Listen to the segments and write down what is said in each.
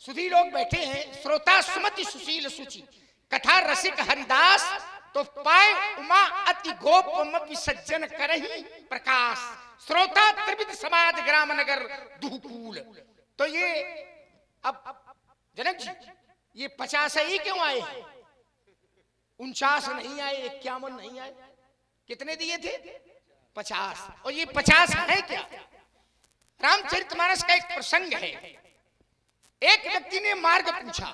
सुधी लोग बैठे हैं, श्रोता सुमति सुशील सुचि, कथा रसिक हरिदास, तो पाए उमा अति गोप सज्जन करही प्रकाश, श्रोता त्रिविध समाज ग्राम नगर दुहकूल। तो ये अब जनक जी ये 50 ही क्यों आए? 49 नहीं आए, 51 नहीं आए, कितने दिए थे? 50। और ये 50 है क्या? रामचरितमानस का एक प्रसंग है। एक व्यक्ति ने मार्ग पूछा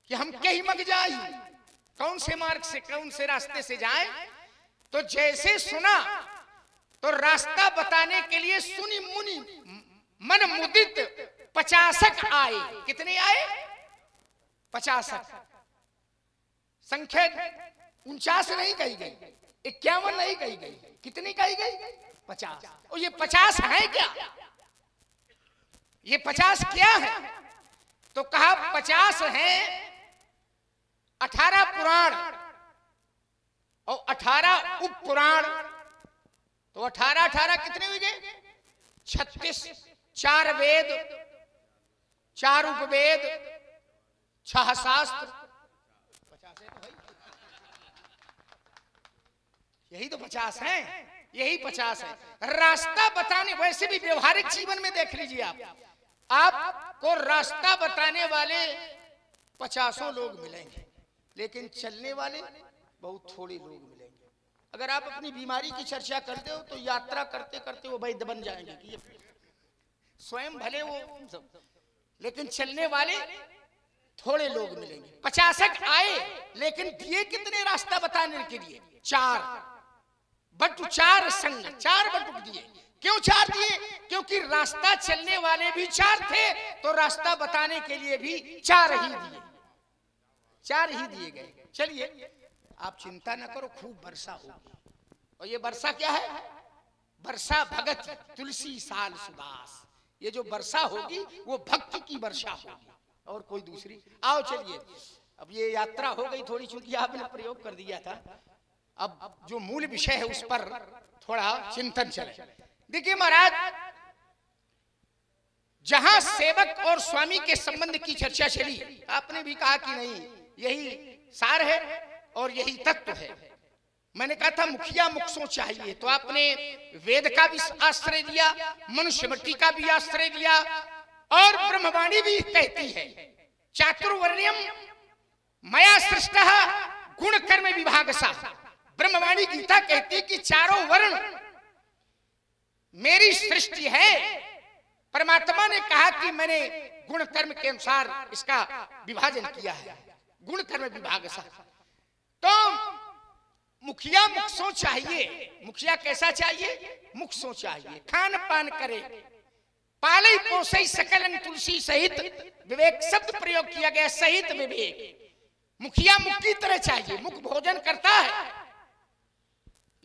कि हम कहीं मग जाए, कौन से मार्ग से, कौन से रास्ते से जाएं? तो जैसे सुना तो रास्ता बताने के लिए सुनी मुनि मन मुदित 50 आए। कितने आए? 50। संख्या 49 नहीं कही गई, 51 नहीं कही गई, कितनी कही गई? 50। और ये 50 है क्या? ये 50 क्या है? तो कहा 50 है 18 पुराण और 18 उप पुराण। तो 18 कितने हुए गए? 36। 4 वेद, 4 उपवेद, 6 शास्त्र, 50 है तो भाई, यही तो 50 है, यही 50 है। रास्ता बताने, वैसे भी व्यवहारिक जीवन में देख लीजिए आपको रास्ता बताने वाले 50 लोग मिलेंगे, लेकिन चलने वाले बहुत थोड़े लोग मिलेंगे। अगर आप अपनी बीमारी की चर्चा करते हो तो यात्रा करते करते वो वैद्य बन जाएंगे कि ये स्वयं भले वो सब, लेकिन चलने वाले थोड़े लोग मिलेंगे। 50 आए, लेकिन दिए कितने रास्ता बताने के लिए? 4 बटु 4 संग, 4 बटुक दिए। क्यों 4 दिए? क्योंकि रास्ता चलने वाले भी 4 थे, तो रास्ता बताने के लिए भी 4 ही दिए, 4 ही दिए गए। चलिए आप चिंता न करो, खूब वर्षा होगी। और ये वर्षा क्या है? वर्षा भगत तुलसी साल सुदास। ये जो वर्षा होगी वो भक्ति की वर्षा होगी और कोई दूसरी। आओ चलिए, अब ये यात्रा हो गई थोड़ी, चूंकि आपने प्रयोग कर दिया था, अब जो मूल विषय है उस पर थोड़ा चिंतन चले। देखिए महाराज, जहां सेवक और स्वामी के संबंध की चर्चा चली, आपने भी कहा कि नहीं यही सार है और यही तत्व है। मैंने कहा था मुखिया मुक्सों चाहिए, तो आपने वेद का भी आश्रय लिया, मनुस्मृति का भी आश्रय लिया, और ब्रह्मवाणी भी कहती है चातुर्वर्ण्यम मया सृष्टः गुण कर्म विभाग सा। ब्रह्मवाणी गीता कहती कि चारों वर्ण मेरी सृष्टि है। परमात्मा ने कहा कि मैंने गुण कर्म के अनुसार इसका विभाजन किया है, गुण कर्म विभाग सा। तो मुखिया मुक्सों चाहिए। मुखिया कैसा चाहिए? मुक्सों चाहिए, खान पान करे, पाले पोसे सकलन तुलसी सहित। विवेक शब्द प्रयोग किया गया, सहित विवेक। मुखिया मुख की तरह चाहिए। मुख भोजन करता है,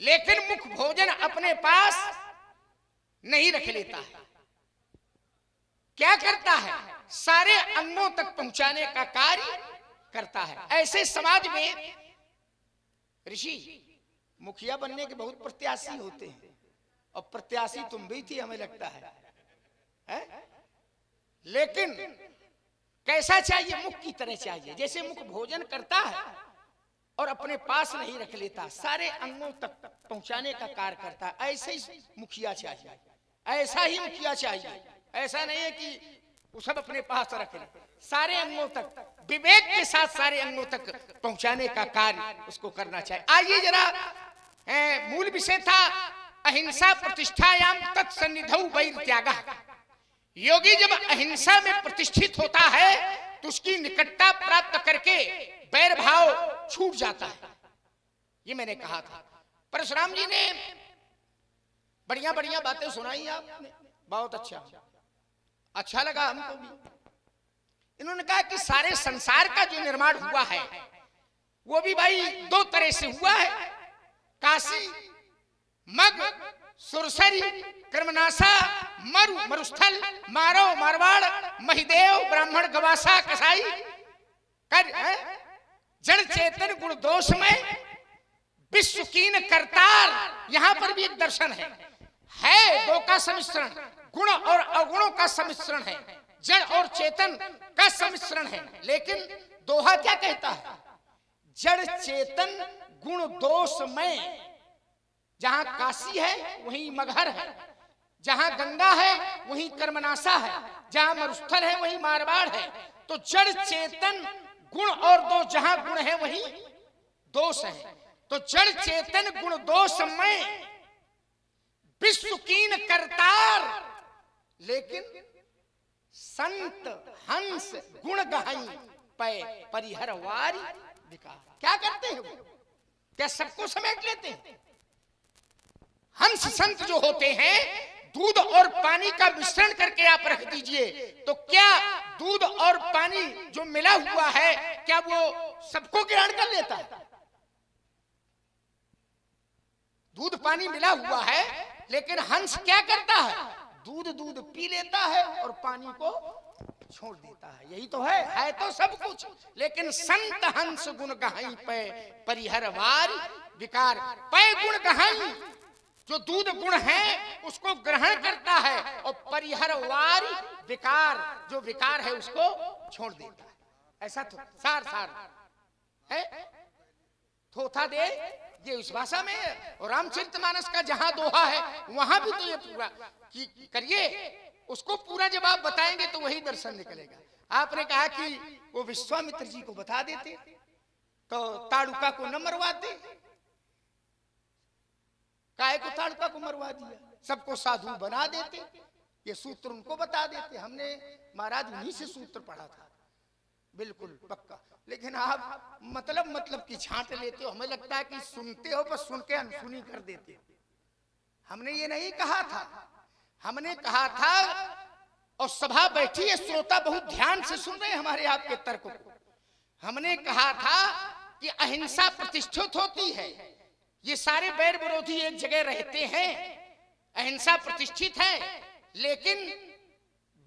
लेकिन मुख भोजन अपने पास नहीं रख लेता है। क्या करता है? सारे अंगों तक पहुंचाने का कार्य करता है। ऐसे समाज में ऋषि मुखिया बनने के बहुत प्रत्याशी होते हैं, और प्रत्याशी तुम भी थी हमें लगता है? लेकिन कैसा चाहिए? मुख की तरह चाहिए। जैसे मुख भोजन करता है और अपने पास नहीं रख लेता, सारे अंगों तक पहुंचाने का कार्य करता है, ऐसे ही मुखिया चाहिए। ऐसा ही मुखिया चाहिए। ऐसा नहीं है कि वो सब अपने पास रख ले, सारे अंगों तक विवेक के साथ सारे अंगों तक पहुंचाने का कार्य उसको करना चाहिए। आइए जरा, मूल विषय था अहिंसा प्रतिष्ठायाम तत्सन्निधौ वैर त्यागः। योगी जब अहिंसा में प्रतिष्ठित होता है तो उसकी निकटता प्राप्त करके वैर भाव छूट जाता है। ये मैंने कहा था। परशुराम जी ने बढ़िया बढ़िया बातें सुनाई आपने, बहुत अच्छा लगा हमको भी। इन्होंने कहा कि सारे संसार का जो निर्माण हुआ है वो भी भाई 2 तरह से हुआ है। काशी, मग, सुरसरी, कर्मनाशा, मरुस्थल, मारो, मारवाड़, महिदेव, ब्राह्मण, गवासा, कसाई, कर जड़ चेतन गुण दोष में विश्व कीन करतार। यहां पर भी एक दर्शन है 2 का सम्मिश्रण, गुण और अवगुणों का सम्मिश्रण है। जड़ और चेतन का सम्मिश्रण है। लेकिन दोहा क्या कहता है? जड़ चेतन गुण दोष में, जहां काशी है वहीं मगहर है, जहां गंगा है वहीं कर्मनाशा है, जहां मरुस्थल है वहीं मारवाड़ है। तो जड़ चेतन गुण और दोष, जहां गुण है वहीं दोष है। तो जड़ चेतन गुण दोष में विश्व कीन करतार, लेकिन संत हंस गुण गहाई पै परिहर वारी विकार। क्या करते हैं वो? क्या सबको समेट लेते हैं? हंस संत जो होते हैं, दूध और पानी का मिश्रण करके आप रख दीजिए, तो क्या दूध और पानी जो मिला हुआ है क्या वो सबको ग्रहण कर लेता है? दूध पानी मिला हुआ है, लेकिन हंस क्या करता है? दूध दूध पी लेता है और पानी को छोड़ देता है। यही तो है तो सब कुछ। लेकिन संत हंस गुण गहाई पे परिहर वारी विकार। पै गुण गहाई, जो दूध गुण है उसको ग्रहण करता है, और परिहर वारी विकार, जो विकार है उसको छोड़ देता है। ऐसा तो सार सार है, थोथा दे ये उस भाषा में है। और रामचरितमानस का जहां दोहा है वहां भी तो ये पूरा करिए, उसको पूरा जब आप बताएंगे तो वही दर्शन निकलेगा। आपने कहा कि वो विश्वामित्र जी को बता देते तो ताड़ुका को न मरवाते। काहे को ताड़ुका को मरवा दिया? सबको साधु बना देते, ये सूत्र उनको बता देते। हमने महाराज उन्हीं से सूत्र पढ़ा था, बिल्कुल पक्का। लेकिन आप मतलब की छांट लेते हो। हमें लगता है कि सुनते हो, बस सुन के अनसुनी कर देते हो। हमने ये नहीं कहा था। हमने कहा था, और सभा बैठी है, श्रोता बहुत ध्यान से सुन रहे हैं हमारे आपके तर्क को। हमने कहा था कि अहिंसा प्रतिष्ठित होती है, ये सारे बैर विरोधी एक जगह रहते हैं, अहिंसा प्रतिष्ठित है, लेकिन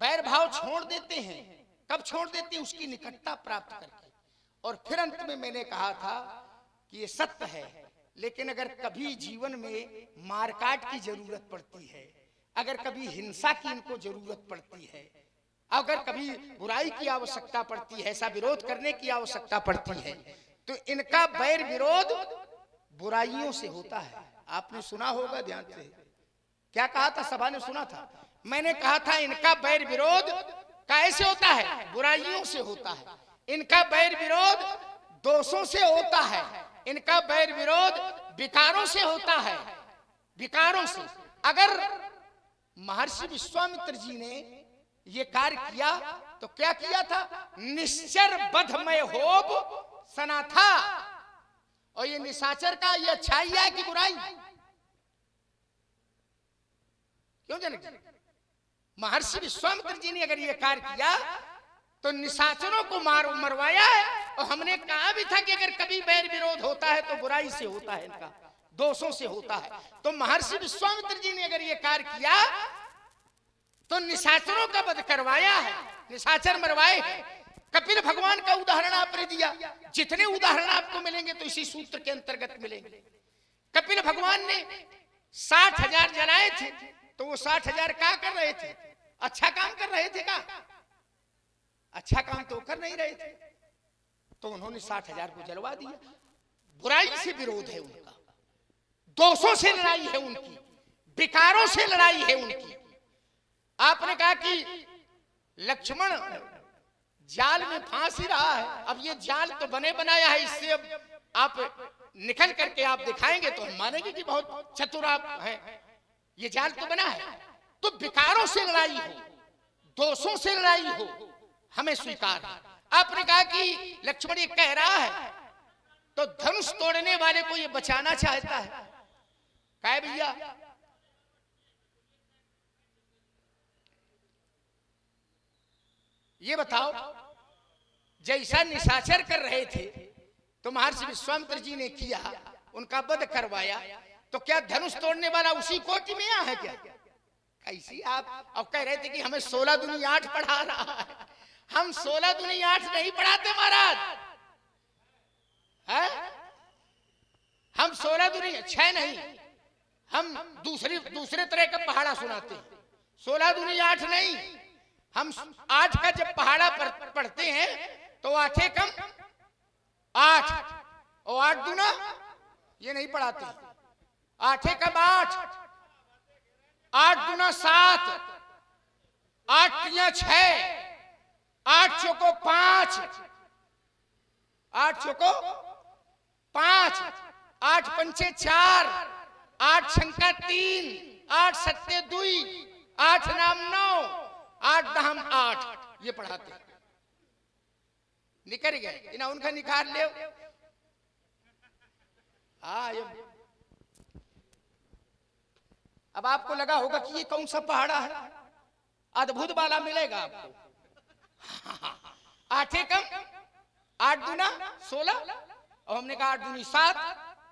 बैर भाव छोड़ देते हैं। कब छोड़ देते हैं? उसकी निकटता प्राप्त करके। और फिर अंत में मैंने कहा था कि ये सत्य है, लेकिन अगर कभी जीवन में मारकाट की जरूरत पड़ती है, अगर कभी हिंसा की इनको जरूरत पड़ती है, अगर कभी बुराई की आवश्यकता पड़ती है, ऐसा विरोध करने की आवश्यकता पड़ती है, तो इनका बैर विरोध बुराइयों से होता है। आपने सुना होगा ध्यान से। क्या कहा था? सभा ने सुना था। मैंने कहा था इनका बैर विरोध कैसे होता है? बुराइयों से होता है। इनका बैर विरोध दोषों से होता है। इनका बैर विरोध विकारों से होता है, विकारों से। अगर महर्षि विश्वामित्र जी ने ये कार्य किया तो क्या किया था? निश्चर बधमय होब सना था। और ये निशाचर का ये अच्छाई है कि बुराई? क्यों जनक? महर्षि विश्वामित्र जी ने अगर ये कार्य किया तो निशाचरों को मरवाया है। और हमने कहा भी था कि अगर कभी बैर विरोध होता है तो बुराई से होता है, इनका दोषों से होता है। तो महर्षि विश्वामित्र जी ने अगर ये कार्य किया तो निशाचरों का वध करवाया है, निशाचर मरवाए हैं। कपिल भगवान का उदाहरण आपने दिया। जितने उदाहरण आपको मिलेंगे तो इसी सूत्र के अंतर्गत मिलेंगे। कपिल भगवान ने 60,000 जलाए थे, तो वो 60,000 क्या कर रहे थे? अच्छा काम कर रहे थे क्या? अच्छा काम तो कर नहीं रहे थे, तो उन्होंने 60,000 को जलवा दिया। बुराई से विरोध है उनका, दोषों से लड़ाई है उनकी, विकारों से लड़ाई है उनकी। आपने कहा कि लक्ष्मण जाल में फांस ही रहा है। अब ये जाल तो बने बनाया है, इससे अब आप निकल करके आप दिखाएंगे तो हम मानेंगे कि बहुत चतुर आप हैं। ये जाल तो बना है। तो विकारों से लड़ाई हो, दोषों से लड़ाई हो, हमें स्वीकार है। आपने कहा कि लक्ष्मण ये कह रहा है तो धनुष तोड़ने वाले को ये बचाना चाहता है। कहे भैया ये बताओ, जैसा निशाचर कर रहे थे तो महर्षि विश्वामित्र जी ने किया, उनका वध करवाया, तो क्या धनुष तोड़ने वाला उसी कोटि में है क्या? कैसी आप अब कह रहे थे कि हमें 16 दूनी 8 पढ़ा रहा है। हम 16 दूनी 8 नहीं पढ़ाते महाराज, है? हम 16 दूनी 6 नहीं, हम दूसरे तरह का पहाड़ा सुनाते हैं। 16 दूनी 8 नहीं, हम 8 का जब पहाड़ा पढ़ते हैं तो 8 कम 8 और 8 दूना ये नहीं पढ़ाते, 8 कम 8, 8 दूना 7, 8 तिया 6, 8 चौको 5, 8 चौको 5, 8 पंचे 4, 8 छंका 3, 8 सत्ते 2, 8 नाम 9, 8 दहम 8 ये पढ़ाते। निकल गए इना उनका निखार ले। अब आपको लगा होगा कि ये कौन सा पहाड़ा है, अद्भुत वाला मिलेगा आपको। 8 कम 8 दूना 16 और हमने कहा 8 दूनी 7,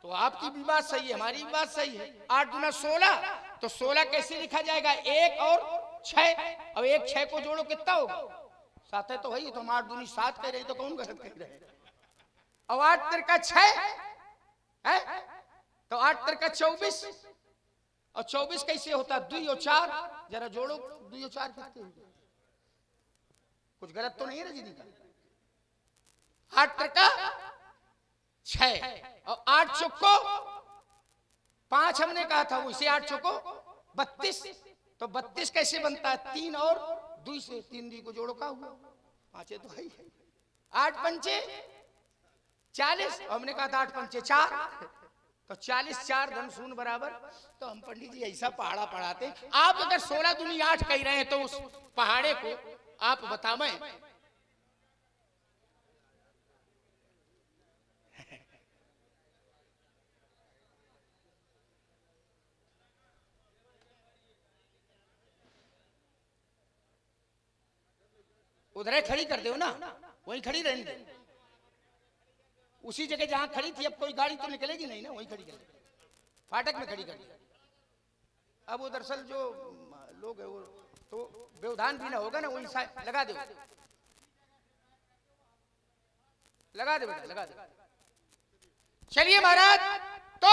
तो आपकी भी बात सही है, हमारी भी बात सही है। 8 दूना 16, तो 16 कैसे लिखा जाएगा? 1 और 6, अब 1 6 को जोड़ो कितना होगा? 7 है तो वही, तो हम 8 दूनी 7 कह रहे तो कौन गलत कह रहे? अब 8 तिरका 6 है तो 8 तिरका 24, और 24 कैसे होता? 2 और 4, जरा जोड़ो 2 और 4 कितने होंगे? कुछ गलत तो नहीं है रजनी का? 8 तिरका 6 और 8 चौको 5 हमने कहा था, उसे 8 चौको 32, तो 32 कैसे बनता है? 3 और 2 से 3 दी को जोड़ो का हुआ 5 तो है। 8 पंचे 40 और हमने कहा था 8 पंचे 4, तो 40 4 धन शून्य बराबर। तो हम पंडित जी ऐसा पहाड़ा पढ़ाते। आप अगर 16 दूनी 8 कह रहे हैं तो उस पहाड़े को आप बतावें। उधर खड़ी कर दो ना, वहीं खड़ी रहने दे, उसी जगह जहां खड़ी थी। अब कोई गाड़ी तो निकलेगी नहीं ना, वहीं खड़ी कर दे, फाटक में खड़ी कर दी। अब वो दरअसल जो लोग है वो तो व्यवधान भी ना होगा ना, वहीं लगा दो, लगा दे बेटा, लगा दे। चलिए महाराज, तो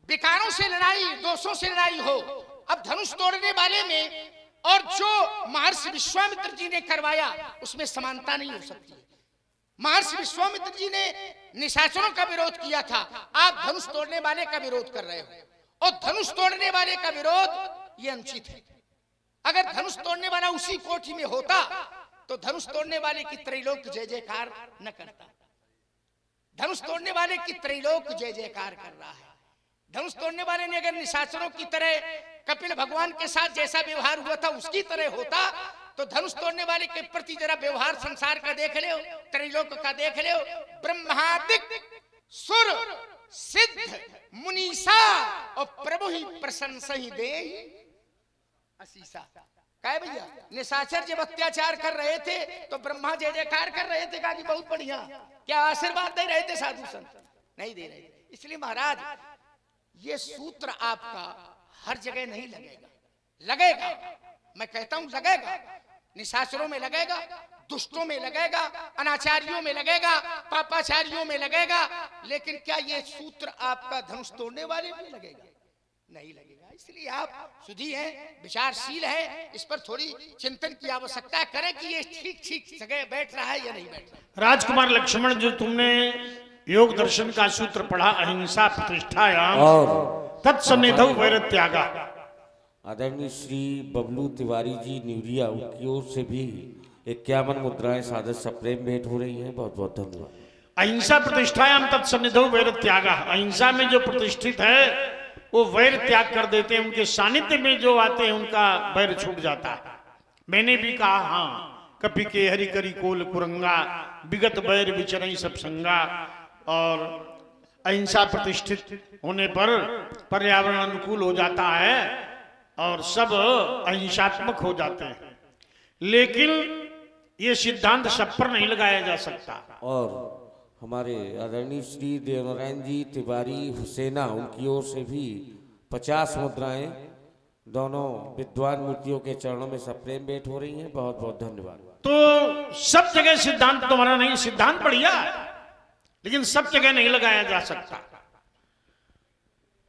विकारों से लड़ाई, दोषों से लड़ाई हो। अब धनुष तोड़ने वाले में और जो महर्षि विश्वामित्र जी ने करवाया उसमें समानता नहीं हो सकती। महर्षि विश्वामित्र जी ने निशाचरों का विरोध किया था, आप धनुष तोड़ने वाले का विरोध कर रहे हो, और धनुष तोड़ने वाले का विरोध ये अनुचित है। अगर धनुष तोड़ने वाला उसी कोठी में होता तो धनुष तोड़ने वाले की त्रैलोक जय जयकार न करता। धनुष तोड़ने वाले की त्रैलोक जय जयकार कर रहा है। धनुष तोड़ने वाले ने अगर निशाचरों की तरह कपिल भगवान के साथ जैसा व्यवहार हुआ था उसकी तरह होता तो धनुष तोड़ने वाले के प्रति जरा व्यवहार संसार का देख ले, त्रैलोक का देख ले। ब्रह्मादिक सुर सिद्ध मुनीसा और प्रभु ही प्रशंसा ही दे असीसा। क्या भैया, निशाचर जब अत्याचार कर रहे थे तो ब्रह्मा जय जयकार कर रहे थे, कहा कि बहुत बढ़िया। क्या आशीर्वाद दे रहे थे? साधु संत नहीं दे रहे थे। इसलिए महाराज ये सूत्र आपका हर जगह नहीं लगेगा। लगेगा, मैं कहता हूं लगेगा, निशाचरों में लगेगा, दुष्टों में लगेगा, अनाचारियों में लगेगा, पापाचारियों में लगेगा, लेकिन क्या ये सूत्र आपका धनुष तोड़ने वाले में लगेगा? नहीं लगेगा। इसलिए आप सुधी हैं, विचारशील हैं, इस पर थोड़ी चिंतन की आवश्यकता करें कि ये ठीक ठीक जगह बैठ रहा है या नहीं बैठ रहा। राजकुमार लक्ष्मण, जो तुमने योग दर्शन का सूत्र पढ़ा, अहिंसा प्रतिष्ठायाम और तत्सन्निधौ वैरत्यागा, आदरणीय श्री बबलू तिवारी जी न्यूरिया, उनकी ओर से भी 51 मुद्राएं सादर सप्रेम भेंट हो रही हैं। बहुत बहुत धन्यवाद। अहिंसा प्रतिष्ठायाम तत्सन्निधौ वैरत्यागा, अहिंसा में जो प्रतिष्ठित है वो वैर त्याग कर देते हैं। उनके सानिध्य में जो आते हैं उनका वैर छूट जाता है। मैंने भी कहा, हाँ, कपि के हरि करी कोल कुरंगा, विगत वैर विचरई सब संगा। और अहिंसा प्रतिष्ठित होने पर पर्यावरण अनुकूल हो जाता है और सब अहिंसात्मक हो जाते हैं। लेकिन ये सिद्धांत सब पर नहीं लगाया जा सकता। और हमारे आदरणीय श्री देवनारायण जी तिवारी हुसैना, उनकी ओर से भी 50 मुद्राएं दोनों विद्वान मूर्तियों के चरणों में सप्रेम भेंट हो रही हैं। बहुत बहुत धन्यवाद। तो सब जगह सिद्धांत तुम्हारा नहीं, सिद्धांत बढ़िया है लेकिन सब जगह नहीं लगाया जा सकता,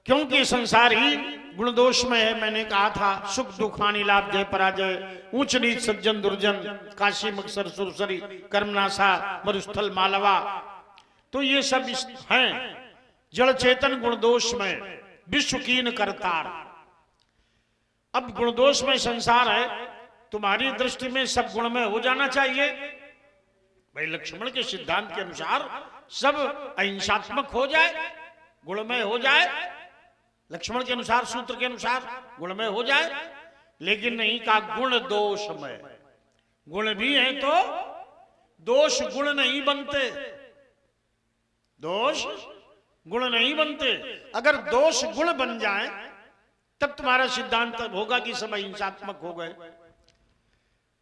क्योंकि संसार ही गुण दोष में है। मैंने कहा था सुख दुख हानि लाभ जय पराजय, ऊंच नीच सज्जन दुर्जन, काशी मक्सर सुरसरी कर्मनाशा मरुस्थल मालवा, तो ये सब हैं जड़ चेतन गुण दोष में विश्व कीन करतार। अब गुण दोष में संसार है, तुम्हारी दृष्टि में सब गुण में हो जाना चाहिए। भाई लक्ष्मण के सिद्धांत के अनुसार सब अहिंसात्मक हो जाए, गुणमय हो जाए, लक्ष्मण के अनुसार सूत्र के अनुसार गुणमय हो जाए, लेकिन नहीं कहा गुण दोषमय। गुण भी है तो दोष गुण नहीं बनते, दोष गुण नहीं बनते। अगर दोष गुण बन जाए तब तुम्हारा सिद्धांत होगा कि सब अहिंसात्मक हो गए।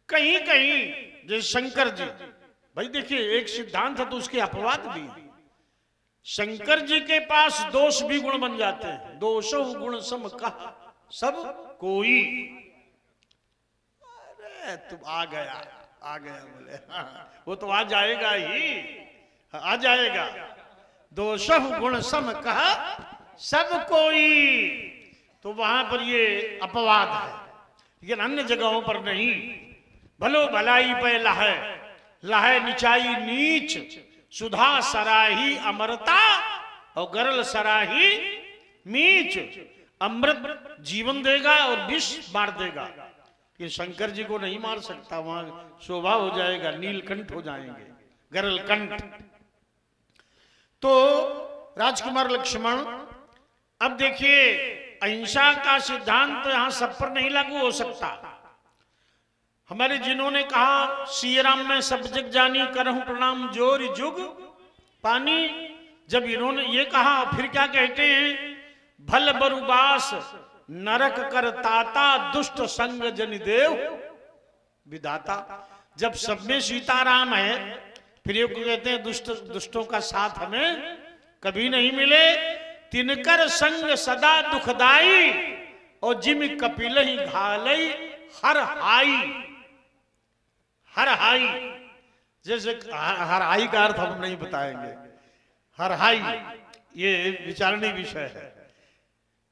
कहीं कहीं जैसे शंकर जी, भाई देखिए एक सिद्धांत है तो उसके अपवाद भी। शंकर जी के पास दोष भी गुण बन जाते हैं। दोषो गुण सम कहा सब कोई। अरे तुम आ गया बोले हाँ, वो तो आ जाएगा ही, आ जाएगा। दोषो गुण सम कहा सब कोई, तो वहां पर ये अपवाद है, लेकिन अन्य जगहों पर नहीं। भलो भलाई पे लहै, लहै निचाई नीच, सुधा सराही अमरता और गरल सराही मीच। अमृत जीवन देगा और विष मार देगा। ये शंकर जी को नहीं मार सकता, वहां शोभा हो जाएगा, नीलकंठ हो जाएंगे, गरल कंठ। तो राजकुमार लक्ष्मण, अब देखिए अहिंसा का सिद्धांत यहां सब पर नहीं लागू हो सकता। हमारे जिन्होंने कहा सिय राम में सब जग जानी, करहूं प्रणाम जोर जुग पानी, जब इन्होंने ये कहा फिर क्या कहते हैं, भल बरुबास नरक कर ताता, दुष्ट संग जन देव विधाता। जब सब में सीताराम है, फिर ये कहते हैं दुष्टों का साथ हमें कभी नहीं मिले। तिनकर संग सदा दुखदाई, और जिम कपिल ही घालई हर हाई। हर हाई, जैसे हर हाई का अर्थ हम नहीं बताएंगे। हर हाई ये विचारणीय विषय है।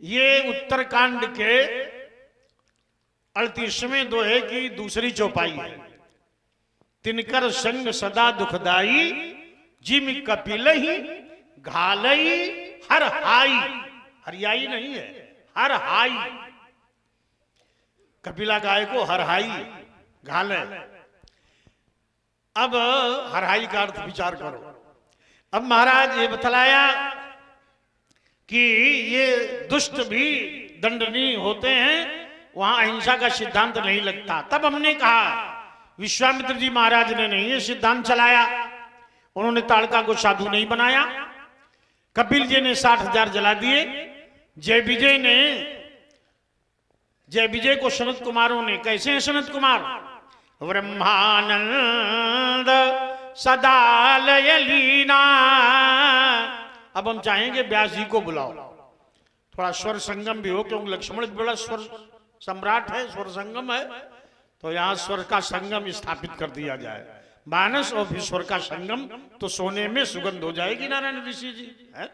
ये उत्तरकांड के 38वें दोहे की दूसरी चौपाई है। तिनकर संग सदा दुखदाई, जिम कपिल ही घालई हर हाई। हरियाई नहीं है, हर हाई। कपिला गाय को हर हाई घाले। अब हरहाई का अर्थ विचार करो। अब महाराज ये बतलाया कि ये दुष्ट भी दंडनीय होते हैं, वहां अहिंसा का सिद्धांत नहीं लगता। तब हमने कहा विश्वामित्र जी महाराज ने नहीं ये सिद्धांत चलाया, उन्होंने ताड़का को साधु नहीं बनाया। कपिल जी ने 60,000 जला दिए। जय विजय को सनत कुमारों ने, कैसे हैं सनत कुमार, ब्रह्मानंद सदालय लीना। अब हम चाहेंगे व्यास जी को बुलाओ, थोड़ा स्वर संगम भी हो, क्योंकि लक्ष्मण बड़ा स्वर सम्राट है, स्वर संगम है, तो यहाँ स्वर का संगम स्थापित कर दिया जाए। मानस और फिर स्वर का संगम, तो सोने में सुगंध हो जाएगी नारायण ऋषि जी है।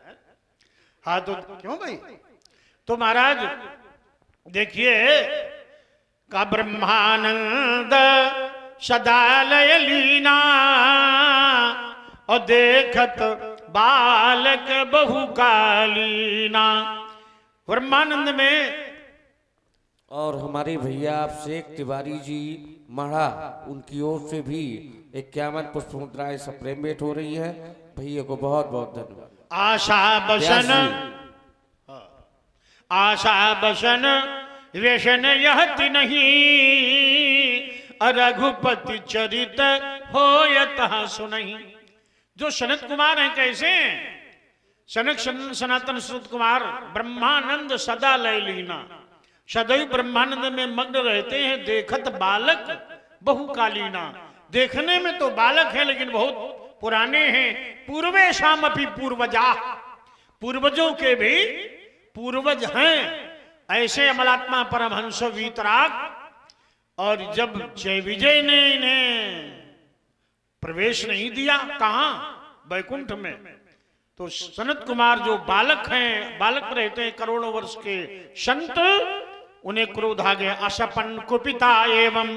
हाँ तो क्यों भाई। तो महाराज देखिए का ब्रह्मानंद सदालय लीना, और देखत बालक बहुकालीना। ब्रह्मानंद में। और हमारे भैया आप शेख तिवारी जी मढ़ा, उनकी ओर से भी 51 पुष्प मुद्राएं सप्रेम भेंट हो रही है। भैया को बहुत बहुत धन्यवाद। आशा बसन व्यसन यहति नहीं, रघुपति चरित होयत सुनहि। जो सनत कुमार हैं कैसे हैं, सनक सनातन सनत कुमार ब्रह्मानंद सदा लय लीना, सदैव ब्रह्मानंद में मग्न रहते हैं। देखत बालक बहुकालीना, देखने में तो बालक है लेकिन बहुत पुराने हैं। पूर्वे शाम अपनी पूर्वजा, पूर्वजों के भी पूर्वज हैं। ऐसे अमलात्मा परमहंस वीतराग। और जब जय विजय ने इन्हें प्रवेश नहीं दिया, कहां, बैकुंठ में, तो सनत कुमार जो बालक हैं, बालक रहते हैं करोड़ों वर्ष के संत, उन्हें क्रोध आ गया। अशपन कुपिता एवं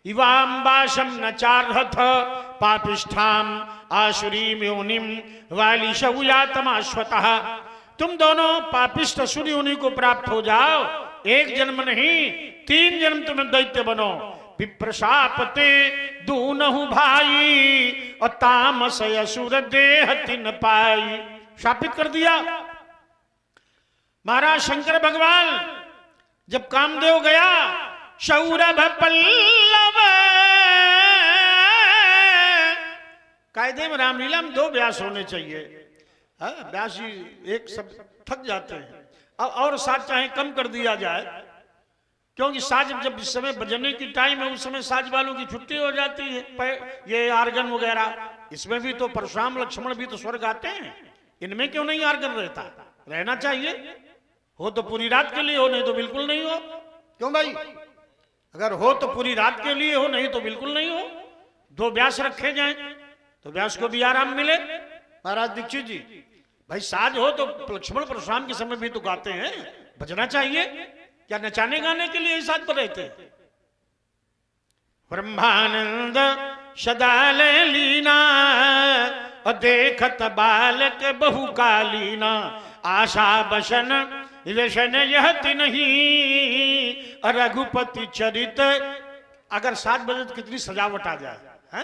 इवाम्बाशम न चारहथ पापिष्ठाम आसुरीम योनिम वालिशौयातमाश्वतः। तुम दोनों पापिष्ठ असुरी योनि को प्राप्त हो जाओ, एक जन्म नहीं 3 जन्म तुम्हें दैत्य बनो। विप्रशापते दूनहु भाई और तामस असुर देह तिन पाई। शापित कर दिया। महाराज शंकर भगवान जब कामदेव गया, सौरभ पल्लव, कायदे में रामलीला में 2 व्यास होने चाहिए। व्यास ही एक सब थक जाते हैं। अब और साथ चाहे कम कर दिया जाए, क्योंकि साज जब इस समय बजने की टाइम है, उस समय साज वालों की छुट्टी हो जाती है। ये आर्गन वगैरह, इसमें भी तो परशुराम लक्ष्मण भी तो स्वर्ग आते हैं, इनमें क्यों नहीं आर्गन रहता? रहना चाहिए। हो तो पूरी रात के लिए हो, नहीं तो बिल्कुल नहीं हो। क्यों भाई? अगर हो तो पूरी रात के लिए हो, नहीं तो बिल्कुल नहीं हो। 2 व्यास रखे जाएं तो व्यास को भी आराम मिले। महाराज दीक्षित जी, भाई साज हो तो लक्ष्मण परशुराम के समय भी तो गाते हैं, बजना चाहिए। क्या नचाने गाने के लिए ही साज पर रहते? ब्रह्मानंद सदाल लीना और देखत बालक बहु कालीना। आशा बसन व्यसन यहति नहीं रघुपति चरित। अगर 7 बजे तो कितनी सजावट आ जाए है?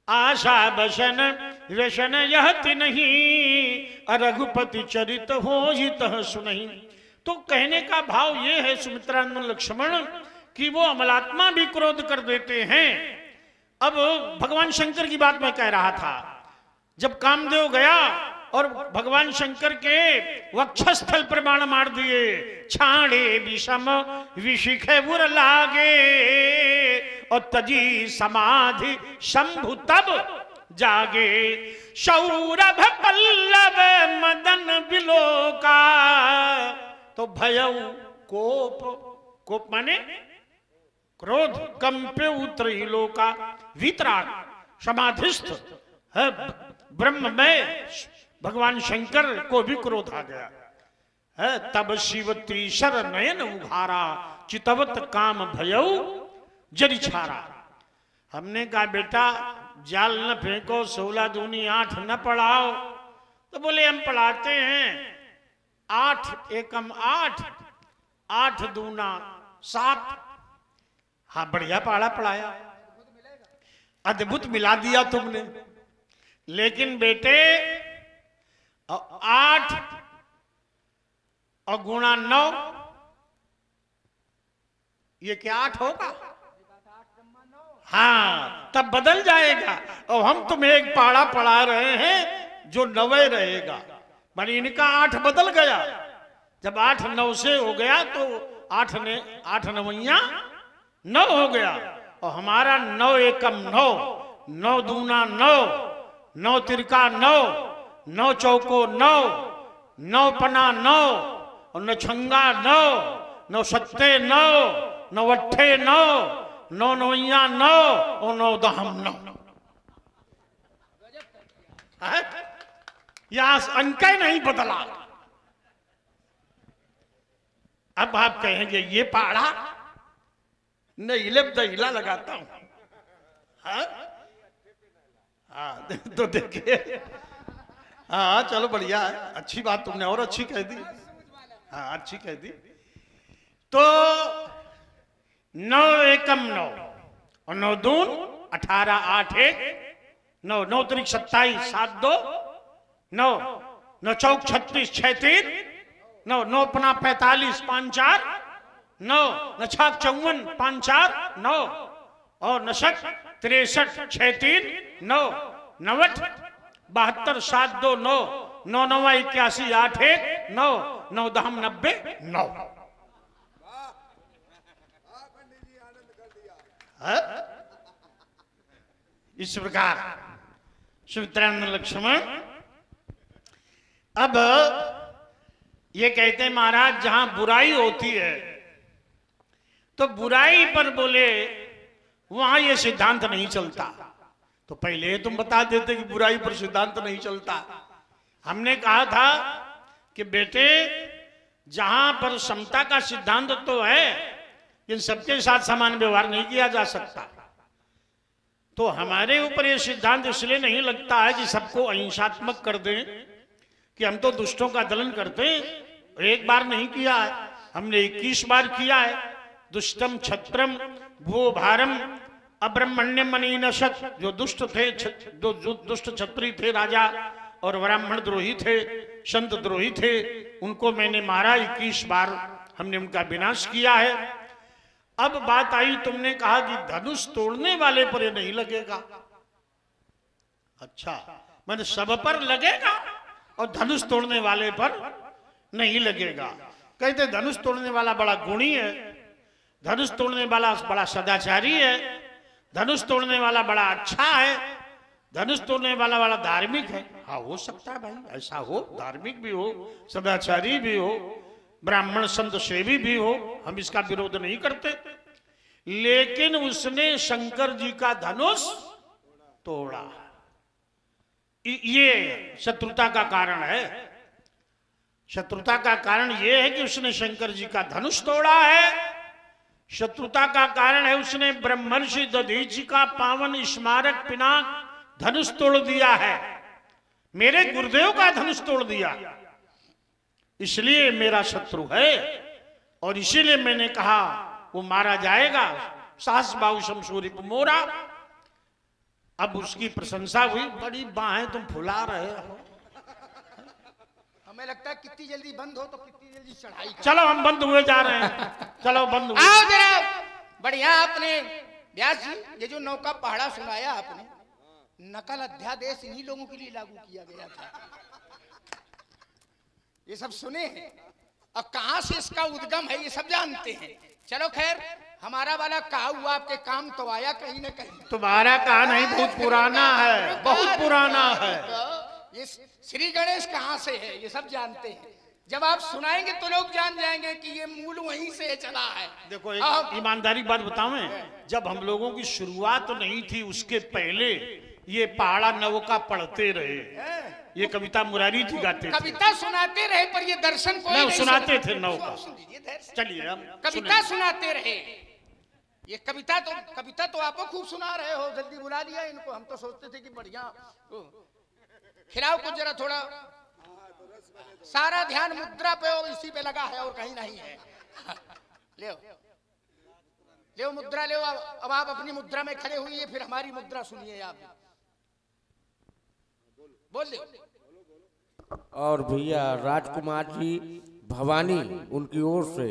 आशा बसन व्यसन यहति नहीं रघुपति चरित हो ही तह सुनहि। तो कहने का भाव ये है सुमित्रानंद लक्ष्मण कि वो अमलात्मा भी क्रोध कर देते हैं। अब भगवान शंकर की बात मैं कह रहा था। जब कामदेव गया और भगवान शंकर के वक्षस्थल पर बाण मार दिए, छाड़े विषम विशिखे उर लागे और तजी समाधि शंभु तब जागे। सौरभ पल्लव मदन बिलोका तो भयउ कोप, कोप माने क्रोध, कंपे उतरी लोका। वीतराग समाधिस्थ है ब्रह्म में भगवान शंकर को भी क्रोध आ गया है। तब शिव त्रिशर नयन उघारा चितवत काम भयउ जरि छारा। हमने कहा बेटा जाल न फेंको, 16 दूनी 8 न पढ़ाओ। तो बोले हम पढ़ाते हैं 8 एकम 8, 8 दूना 7। हाँ बढ़िया पढ़ा पढ़ाया, अद्भुत मिला दिया तुमने। लेकिन बेटे 8 और गुणा 9, ये क्या 8 होगा? हाँ तब बदल जाएगा। और हम तुम्हें एक पाड़ा पढ़ा रहे हैं जो 9 रहेगा। मानी इनका 8 बदल गया। जब 8 9 से हो गया तो 8 9 9 हो गया। और हमारा 9 एकम 9, 9 दूना 9, 9 तिरका 9, 9 चौको 9, 9 पना 9 और 9 छंगा 9, 9 सत्ते 9, 9 अट्ठे 9, 9 नौइया 9 और 9 दहम 9। यहां अंक नहीं बदला। अब आप कहेंगे ये पाड़ा नहीं लब दहिला लगाता हूं। हाँ तो देखिए, हाँ चलो बढ़िया है, अच्छी बात तुमने और अच्छी कह दी। हाँ अच्छी कह दी। तो 9 एकम 9 और 9 दून 18, 8 1 9, 9 त्रिक 27, 7 2 9, 9 चौक 36, 6 3 9, 9 पना 45, 5 4 9, 9 छाक 54, 5 4 9 और 9 शक 63, 6 3 9, 9 72, 7 2 9, 9 9 81, 8 1 9, 9 दहम 90 9। इस प्रकार सुमित्रानंद लक्ष्मण अब ये कहते हैं महाराज जहां बुराई होती है तो बुराई पर बोले वहां ये सिद्धांत नहीं चलता। तो पहले तुम बता देते कि बुराई पर सिद्धांत नहीं चलता। हमने कहा था कि बेटे जहां पर समता का सिद्धांत तो है, इन सबके साथ समान व्यवहार नहीं किया जा सकता। तो हमारे ऊपर ये सिद्धांत इसलिए नहीं लगता है कि सबको अहिंसात्मक कर दें, कि हम तो दुष्टों का दलन करते हैं। एक बार नहीं किया है, हमने 21 बार किया है। दुष्टम क्षत्रम भू भारम अब्रह्मण्य मनीनशत, जो दुष्ट थे, जो दुष्ट क्षत्रिय थे राजा, और ब्राह्मण द्रोही थे, संत द्रोही थे, उनको मैंने मारा। 21 बार हमने उनका विनाश किया है। अब बात आई, तुमने कहा कि धनुष तोड़ने वाले पर ये नहीं लगेगा। अच्छा, मैंने सब पर लगेगा और धनुष तोड़ने वाले पर नहीं लगेगा। कहते धनुष तोड़ने वाला बड़ा गुणी है, धनुष तोड़ने वाला बड़ा सदाचारी है, धनुष तोड़ने वाला बड़ा अच्छा है, धनुष तोड़ने वाला बड़ा धार्मिक है। हाँ, हो सकता है भाई, ऐसा हो, धार्मिक भी हो, सदाचारी भी हो, ब्राह्मण संत सेवी भी हो, हम इसका विरोध नहीं करते। लेकिन उसने शंकर जी का धनुष तोड़ा, ये शत्रुता का कारण है। शत्रुता का कारण यह है कि उसने शंकर जी का धनुष तोड़ा है। शत्रुता का कारण है उसने ब्रह्मर्षि दधीचि का पावन स्मारक पिनाक धनुष तोड़ दिया है, मेरे गुरुदेव का धनुष तोड़ दिया, इसलिए मेरा शत्रु है। और इसीलिए मैंने कहा वो मारा जाएगा। सास बाहु शमशूरी मोरा। अब उसकी प्रशंसा हुई, बड़ी बाहें तुम फुला रहे हो। हमें लगता है कितनी जल्दी बंद हो तो कितनी जल्दी चढ़ाई कर। चलो हम बंद हुए जा रहे हैं, चलो बंद हुए। आओ जरा, बढ़िया आपने व्यास जी ये जो नौका पहाड़ा सुनाया आपने, नकल अध्यादेश इन्हीं लोगों के लिए लागू किया गया था। ये सब सुने हैं, अब कहां से इसका उद्गम है ये सब जानते हैं। चलो खैर, हमारा वाला कहा हुआ आपके काम तो आया कहीं न कहीं। तुम्हारा कहा नहीं, बहुत पुराना है, बहुत पुराना है। ये श्री गणेश कहां से है ये सब जानते हैं। जब आप सुनाएंगे तो लोग जान जाएंगे कि ये मूल वहीं से चला है। देखो एक ईमानदारी बात बताऊं, जब हम लोगों की शुरुआत तो नहीं थी, उसके पहले ये पहाड़ा नवका पढ़ते रहे, ये कविता मुरारी जी गाते थे। कविता सुनाते रहे पर ये दर्शन कोई नहीं सुनाते थे नवका। चलिए हम कविता सुनाते रहे। ये कविता तो आपको खूब सुना रहे हो, जल्दी बुला लिया इनको। हम तो सोचते थे कि बढ़िया खिलाओ कुछ जरा, थोड़ा सारा ध्यान मुद्रा पे और इसी पे लगा है और कहीं नहीं है। ले मुद्रा ले। अब आप अपनी मुद्रा में खड़े हुई, फिर हमारी मुद्रा सुनिए आप। बोल दो। और भैया राजकुमार जी भवानी, उनकी ओर से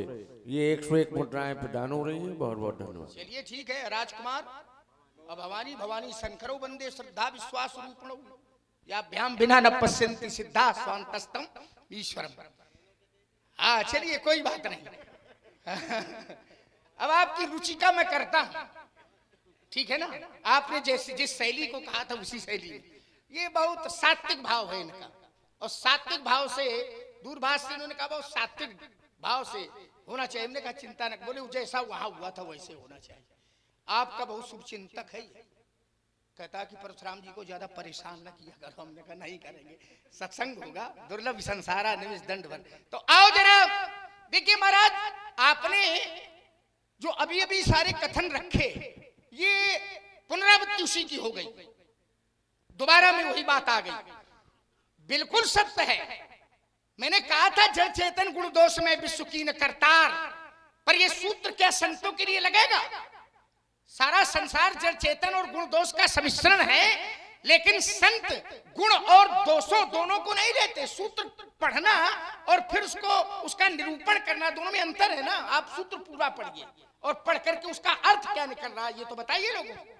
ये 101 मुद्राएं प्रदान हो रही है। बहुत बहुत धन्यवाद। चलिए ठीक है, राजकुमार और भवानी, भवानी शंकरो वंदे श्रद्धा विश्वास रूपणो याभ्याम बिना न पश्यन्ति सिद्धा स्वांतस्तम ईश्वरम। हाँ चलिए, कोई बात नहीं। अब आपकी रुचि का मैं करता हूं, ठीक है ना। आपने जिस शैली को कहा था उसी शैली में, ये बहुत सात्विक भाव है इनका। और सात्विक भाव से दूरभाष से इन्होंने कहा बहुत सात्विक भाव से होना चाहिए। हमने कहा चिंता न, बोले जैसा वहां हुआ था वैसे होना चाहिए। आपका बहुत शुभ चिंतक है। कहता कि परशुराम जी को ज्यादा परेशान न किया करो। हमने कहा नहीं करेंगे, सत्संग होगा, दुर्लभ संसारा निविष दंड भर। तो आओ जरा, देखिए महाराज, आपने जो अभी अभी सारे कथन रखे, ये पुनरावृत्ति उसी की हो गई। दोबारा में वही बात आ गई। बिल्कुल सत्य है। मैंने कहा था जड़ चेतन गुण दोष में विश्व कीन करतार, पर ये सूत्र क्या संतों के लिए लगेगा? सारा संसार जड़ चेतन और गुण दोष का सम्मिश्रण है, लेकिन संत गुण और दोषों दोनों को नहीं लेते। सूत्र पढ़ना और फिर उसका निरूपण करना, दोनों में अंतर है ना। आप सूत्र पूरा पढ़िए और पढ़ करके उसका अर्थ क्या निकल रहा है ये तो बताइए लोगों को।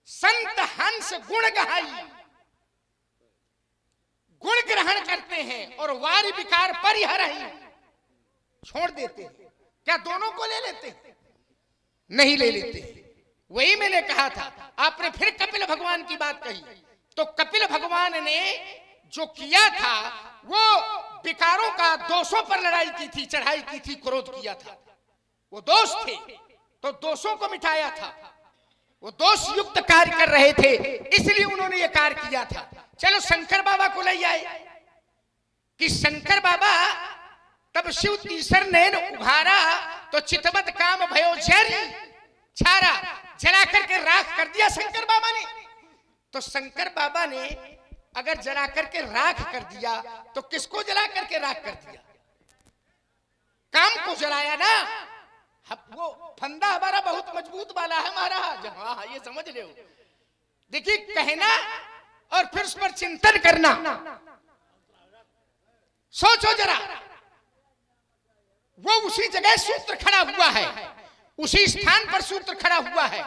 संत हंस गुण गहाई, गुण ग्रहण करते हैं और वारि विकार परिहरहि छोड़ देते हैं। क्या दोनों को ले लेते हैं? नहीं ले लेते। वही मैंने कहा था। आपने फिर कपिल भगवान की बात कही, तो कपिल भगवान ने जो किया था वो विकारों का, दोषों पर लड़ाई की थी, चढ़ाई की थी, क्रोध किया था। वो दोष थे तो दोषों को मिटाया था। वो दोष युक्त कार्य कर रहे थे, इसलिए उन्होंने ये कार्य किया था। चलो शंकर बाबा को ले आए कि शंकर बाबा तब शिव तीसर नैन उघारा तो चितवत काम भयो जरी छारा, जला करके राख कर दिया शंकर बाबा ने। तो शंकर बाबा ने अगर जला करके राख कर दिया तो किसको जला करके राख कर दिया? काम को जलाया ना। वो फंदा हमारा बहुत मजबूत वाला है महाराज। हाँ ये समझ ले। देखिए कहना और फिर उस पर चिंतन करना। सोचो जरा, वो उसी जगह सूत्र खड़ा हुआ है, उसी स्थान पर सूत्र खड़ा हुआ है।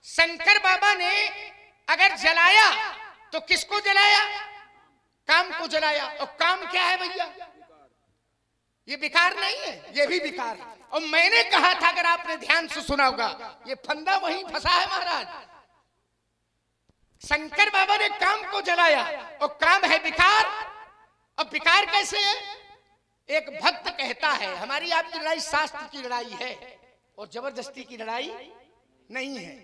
शंकर बाबा ने अगर जलाया तो किसको जलाया? काम को जलाया। और काम क्या है भैया? ये विकार नहीं है, ये भी विकार है। और मैंने कहा था, अगर आपने ध्यान से सुना होगा, ये फंदा वहीं फंसा है महाराज। शंकर बाबा ने काम को जलाया और काम है विकार। अब विकार कैसे है? एक भक्त कहता है हमारी आपकी लड़ाई शास्त्र की लड़ाई है और जबरदस्ती की लड़ाई नहीं है।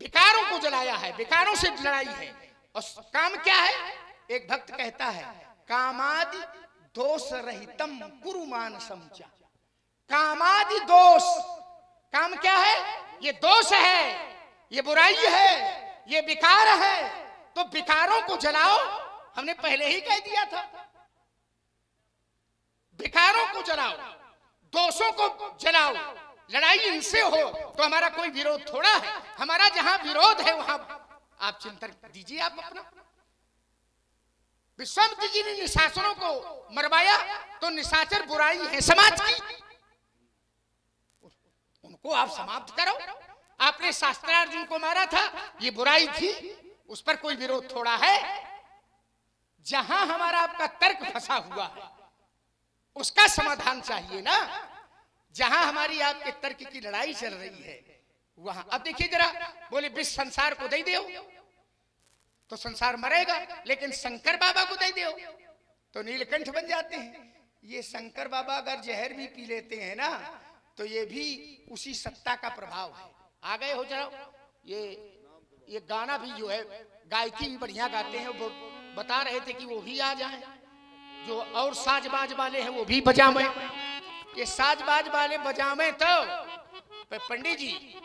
विकारों को जलाया है, विकारों से लड़ाई है। और काम क्या है? एक भक्त कहता है कामादि दोष रहितम कुरु मानसम च। कामादि दोष, काम क्या है? ये दोष है, ये बुराई है, ये विकार है। तो विकारों को जलाओ, हमने पहले ही कह दिया था। विकारों को जलाओ, दोषों को जलाओ। लड़ाई इनसे हो तो हमारा कोई विरोध थोड़ा है। हमारा जहां विरोध है वहां आप चिंतन दीजिए। आप अपना विश्वामित्र जी ने निशाचरों को मरवाया तो निशाचर बुराई है समाज की, उनको आप समाप्त करो। आपने शास्त्रार्जुन को मारा था, ये बुराई थी, उस पर कोई विरोध थोड़ा है। जहां हमारा आपका तर्क फंसा हुआ है उसका समाधान चाहिए ना। जहां हमारी आपके तर्क की लड़ाई चल रही है वहां। अब देखिए जरा, बोले विश्व संसार को दे दो तो संसार मरेगा, लेकिन शंकर बाबा को दे दो तो नीलकंठ बन जाते हैं। ये शंकर बाबा अगर जहर भी पी लेते हैं ना तो ये भी उसी सत्ता का प्रभाव है। आ गए हो जरा। ये गाना भी जो है, गायकी भी बढ़िया गाते हैं। वो बता रहे थे कि वो भी आ जाए, जो और साजबाज वाले हैं वो भी बजावे। ये साजबाज वाले बजावे तो पंडित जी,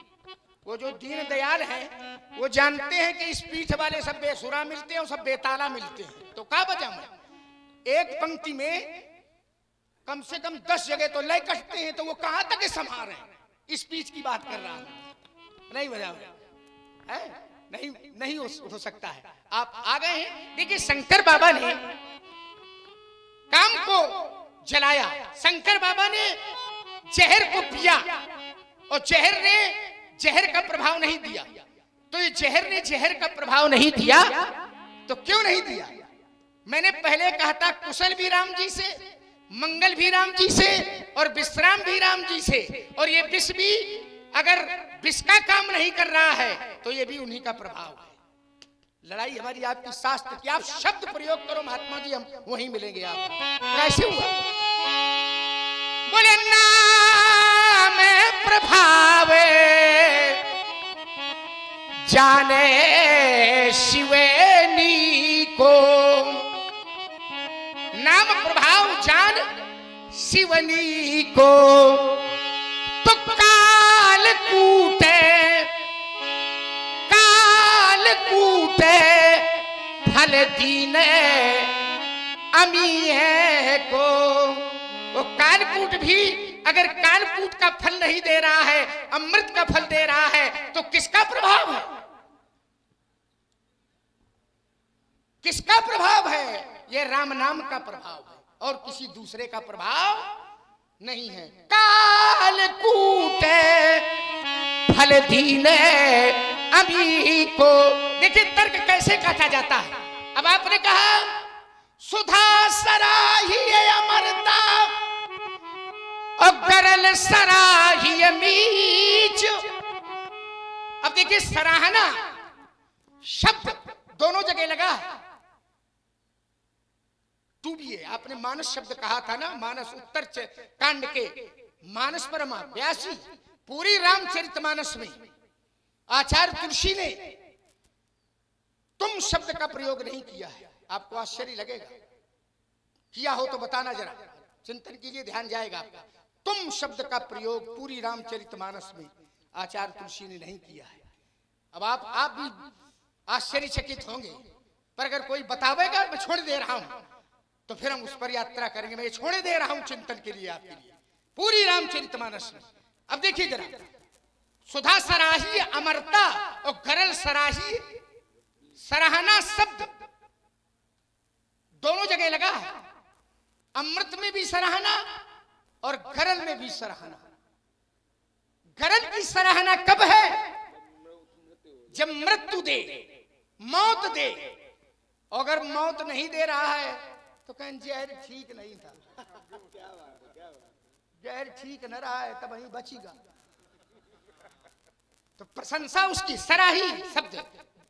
वो जो दीन दयाल हैं वो जानते हैं कि इस पीठ वाले सब बेसुरा मिलते हैं और सब बेताला मिलते हैं, तो क्या बजावे? एक पंक्ति में कम से कम 10 जगह तो लय कटते हैं, तो वो कहां तक संभाल रहे हैं? इस पीठ की बात कर रहा हूं। नहीं बजावे है? नहीं हो सकता है। आप आ गए हैं। देखिए शंकर बाबा ने काम को जलाया, शंकर बाबा ने जहर को पिया और जहर ने जहर का प्रभाव नहीं दिया। तो ये जहर ने जहर का प्रभाव नहीं दिया तो क्यों नहीं दिया? मैंने पहले कहा था कुशल भी राम जी से, मंगल भी राम जी से और विश्राम भी राम जी से। और ये विष भी अगर विष का काम नहीं कर रहा है तो ये भी उन्हीं का प्रभाव है। लड़ाई हमारी आपकी शास्त्र की। आप शब्द प्रयोग करो महात्मा जी, हम वहीं मिलेंगे। आप कैसे हुआ? बोले नाम प्रभावे जाने शिवेनी को। नाम प्रभाव जान शिवनी को। तो काल कूटे फल दीने अमीय को। वो कालकूट भी अगर कालकूट का फल नहीं दे रहा है, अमृत का फल दे रहा है, तो किसका प्रभाव है? किसका प्रभाव है? ये राम नाम का प्रभाव है और किसी दूसरे का प्रभाव नहीं है। कालकूट फल दीने अभी को। देखिए तर्क कैसे काटा जाता है। अब आपने कहा सुधा सराही अमरता और गरल सराही मीच। अब देखिए सराहना शब्द दोनों जगह लगा है। डूबिए, आपने मानस शब्द कहा था ना, मानस उत्तर कांड के मानस परमा व्यासी पूरी रामचरितमानस में आचार्य तुलसी ने तुम शब्द का प्रयोग नहीं किया है। आपको आश्चर्य लगेगा, किया हो तो बताना, जरा चिंतन कीजिए, ध्यान जाएगा आपका। तुम शब्द का प्रयोग पूरी रामचरितमानस में आचार्य तुलसी ने नहीं किया है। अब आप भी आश्चर्यचकित होंगे, पर अगर कोई बतावेगा मैं छोड़ दे रहा हूं तो फिर हम उस पर यात्रा करेंगे। मैं छोड़े दे रहा हूं चिंतन के लिए आपके लिए पूरी रामचरितमानस में। अब देखिए जरा, सुधा सराही अमरता और गरल सराही सराहना शब्द दोनों जगह लगा है। अमृत में भी सराहना और गरल में भी सराहना। गरल की सराहना कब है? जब मृत्यु दे, मौत दे। अगर मौत नहीं दे रहा है तो कहें जहर ठीक नहीं था, जहर ठीक न रहा है तब वहीं बचेगा, तो प्रशंसा उसकी। सराही शब्द,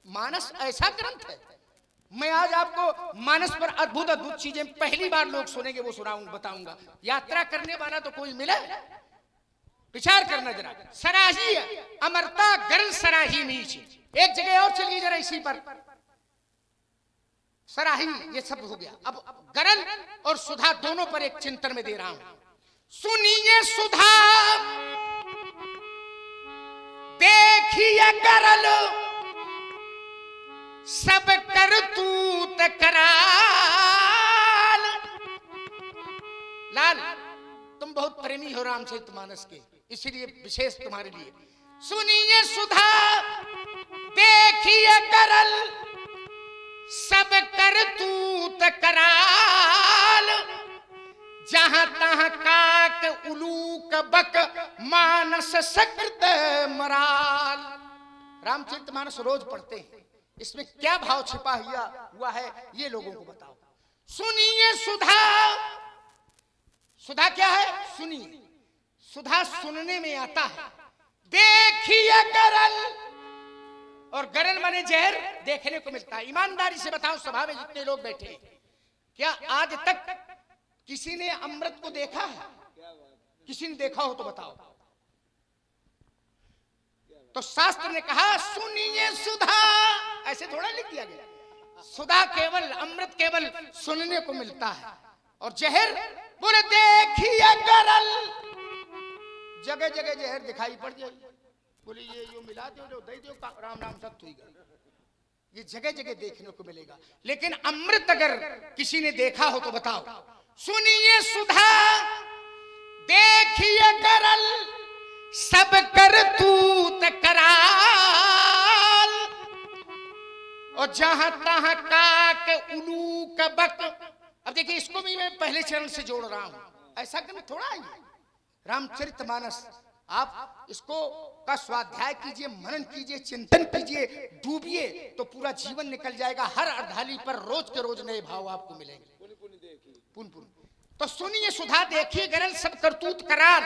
मानस ऐसा ग्रंथ है, मैं आज आपको मानस पर अद्भुत अद्भुत चीजें पहली बार लोग सुनेंगे वो सुनाऊंगा, बताऊंगा। यात्रा करने वाला तो कोई मिले, विचार करना जरा। सराही अमरता गरल सराही नीच। एक जगह और चलिए जरा इसी पर, सराही ये शब्द हो गया। अब गरल और सुधा दोनों पर एक चिंतन में दे रहा हूं। सुनिए सुधा देखिए गरल, सब करतूत कराल। लाल, तुम बहुत प्रेमी हो रामचरितमानस के, इसीलिए विशेष तुम्हारे लिए। सुनिए सुधा देखिए गरल, सब करतूत कराल। जहां तहां काक उलूक बक, मानस सकृत मराल। रामचरितमानस रोज पढ़ते हैं, इसमें क्या भाव छिपा हुआ है ये लोगों को बताओ। सुनिए सुधा, सुधा क्या है? सुनिए, सुधा सुनने में आता है। देखिए गरल, और गरल माने जहर देखने को मिलता है। ईमानदारी से बताओ, सभा में जितने लोग बैठे हैं, क्या आज तक किसी ने अमृत को देखा है? किसी ने देखा हो तो बताओ। तो शास्त्र ने कहा सुनिए सुधा, ऐसे थोड़ा लिख दिया गया। सुधा केवल, अमृत केवल सुनने को मिलता है, और जहर बोले देखिए गरल। जगह जगह जहर दिखाई पड़ जाए, बोले ये यो मिला दो, जो दे दो, राम नाम सब ठीक है, ये जगह जगह देखने को मिलेगा। लेकिन अमृत अगर किसी ने देखा हो तो बताओ। सुनिए सुधा देखिए गरल, सब करतूत कराल। और जहां तहां काक उलूक बक। अब देखिए, इसको भी मैं पहले चरण से जोड़ रहा हूं, ऐसा ग्रंथ थोड़ा है रामचरितमानस। आप इसको का स्वाध्याय कीजिए, मनन कीजिए, चिंतन कीजिए, डूबिए, तो पूरा जीवन निकल जाएगा। हर अधाली पर रोज के रोज नए भाव आपको मिलेंगे। पुन पुन। तो सुनिए सुधा देखिए गरल, सब करतूत करार।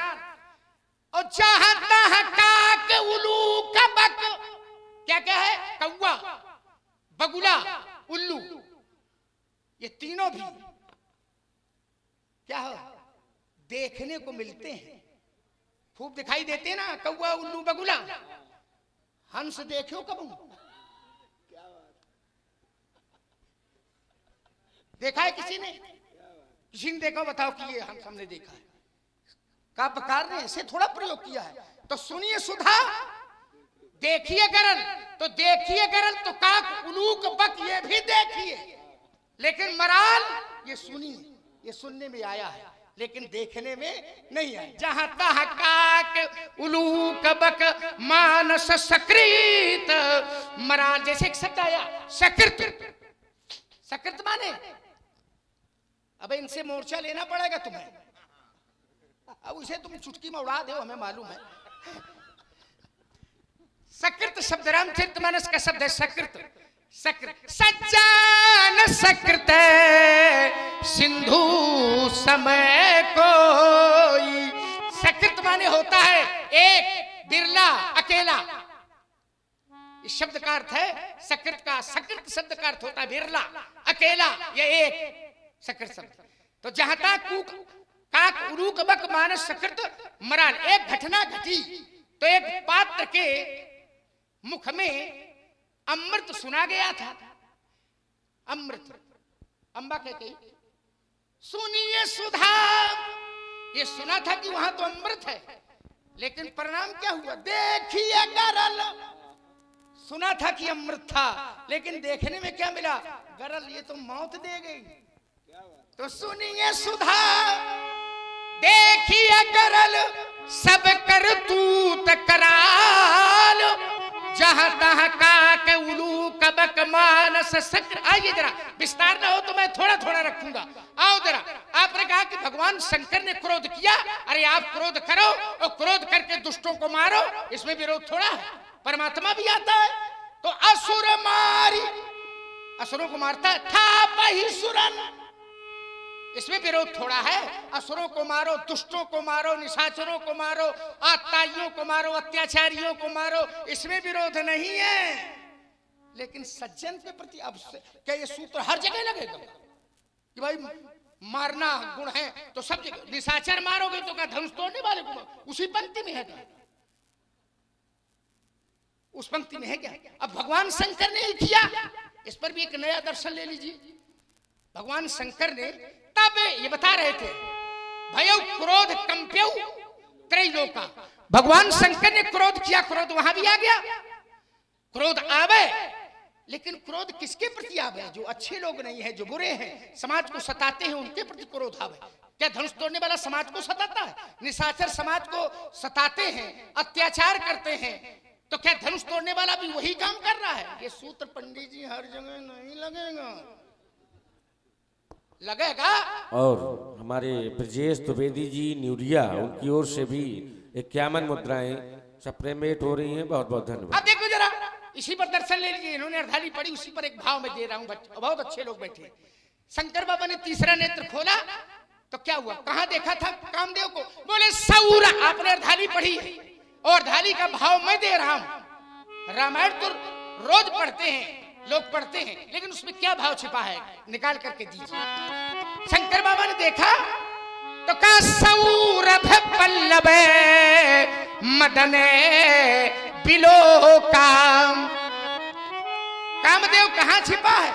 और जहां तहां काक उलूक बक। क्या क्या है? कौवा, बगुला, उल्लू, ये तीनों भी क्या हो? देखने को मिलते हैं, खूब दिखाई देते हैं ना, कौवा, उल्लू, बगुला। हंस देखो कब? देखा है किसी ने? किसी ने देखा? बताओ कि ये हंस हमने देखा है। का प्रकार ने ऐसे थोड़ा प्रयोग किया है। तो सुनिए सुधा देखिए गरल, तो देखिए गरल, तो काक उलूक बक ये भी देखिए। लेकिन मराल ये सुनिए, ये सुनने में आया है, लेकिन देखने में नहीं आया। जहां तहां काक उलूक बक, मानस सकृत मराल। जैसे एक शब्द आया सकृत, सकृत माने अब इनसे मोर्चा लेना पड़ेगा तुम्हें। अब उसे तुम चुटकी में उड़ा दो, हमें मालूम है। सकृत शब्द रामचरितमानस का शब्द है। सकृत, सकृत सज्जन सकृत सिंधु समय कोई। सकृत माने होता है एक, बिरला, अकेला। इस शब्द का अर्थ है सकृत का। सकृत शब्द का अर्थ होता है बिरला, अकेला, ये एक सकृत शब्द। तो जहां तक काक उलूक बक मानस सकृत मराल। एक घटना घटी तो एक पात्र के मुख में अमृत सुना गया था, अमृत। अंबा कह गई सुनिए सुधा, ये सुना था कि वहां तो अमृत है, लेकिन परिणाम क्या हुआ? देखिए गरल। सुना था कि अमृत था, लेकिन देखने में क्या मिला? गरल। ये तो मौत दे गई। तो सुनिए सुधा, देखिए गरल, सब करतूत कराल, जहां तहां काक उलू कबक मानस सक्र। आइए जरा, विस्तार ना हो तो मैं थोड़ा थोड़ा रखूंगा। आओ जरा। आपने कहा कि भगवान शंकर ने क्रोध किया। अरे आप क्रोध करो और क्रोध करके दुष्टों को मारो, इसमें विरोध थोड़ा है। परमात्मा भी आता है तो असुर मारी, असुरों को मारता है। था वही सुरन, इसमें विरोध थोड़ा है। असुरों को मारो, दुष्टों को मारो, निशाचरों को मारो, आताइयों को मारो, अत्याचारियों को मारो, इसमें विरोध नहीं है। लेकिन सज्जन के प्रति अब क्या ये सूत्र हर जगह लगेगा कि भाई मारना गुण है तो सब जगह? निशाचर मारोगे तो क्या धनुष तोड़ने वाले को? उसी पंक्ति में है क्या? उस पंक्ति में है क्या? अब भगवान शंकर ने ही किया। इस पर भी एक नया दर्शन ले लीजिए। भगवान शंकर ने तब ये बता रहे थे भयो क्रोध कंप्यौ त्रैलोका। भगवान शंकर ने क्रोध किया, क्रोध वहां भी आ गया। क्रोध आवे, लेकिन क्रोध किसके प्रति आवे? जो अच्छे लोग नहीं है, जो बुरे हैं, समाज को सताते हैं, उनके प्रति क्रोध आवे। क्या धनुष तोड़ने वाला समाज को सताता है? निशाचर समाज को सताते हैं, अत्याचार करते हैं, तो क्या धनुष तोड़ने वाला भी वही काम कर रहा है? ये सूत्र पंडित जी हर जगह नहीं लगेगा, लगेगा। और हमारे ब्रजेश द्विवेदी जी न्यूरिया, उनकी ओर से भी 51 मुद्राएं सप्रेमेट हो रही हैं। बहुत बहुत धन्यवाद। अब देखो जरा, इसी पर दर्शन ले लीजिए। इन्होंने अर्धाली पढ़ी, उसी पर एक भाव में दे रहा हूं। बहुत अच्छे लोग बैठे हैं। शंकर बाबा ने तीसरा नेत्र खोला तो क्या हुआ? कहां देखा था कामदेव को? बोले सौर। आपने अर्धाली पढ़ी है और अर्धाली का भाव मैं दे रहा हूं। रामायण तो रोज पढ़ते हैं लोग, पढ़ते हैं, लेकिन उसमें क्या भाव छिपा है निकाल करके दीजिए। शंकर बाबा ने देखा तो कहा सौरभ पल्लव मदने बिलो काम। कामदेव कहां छिपा है?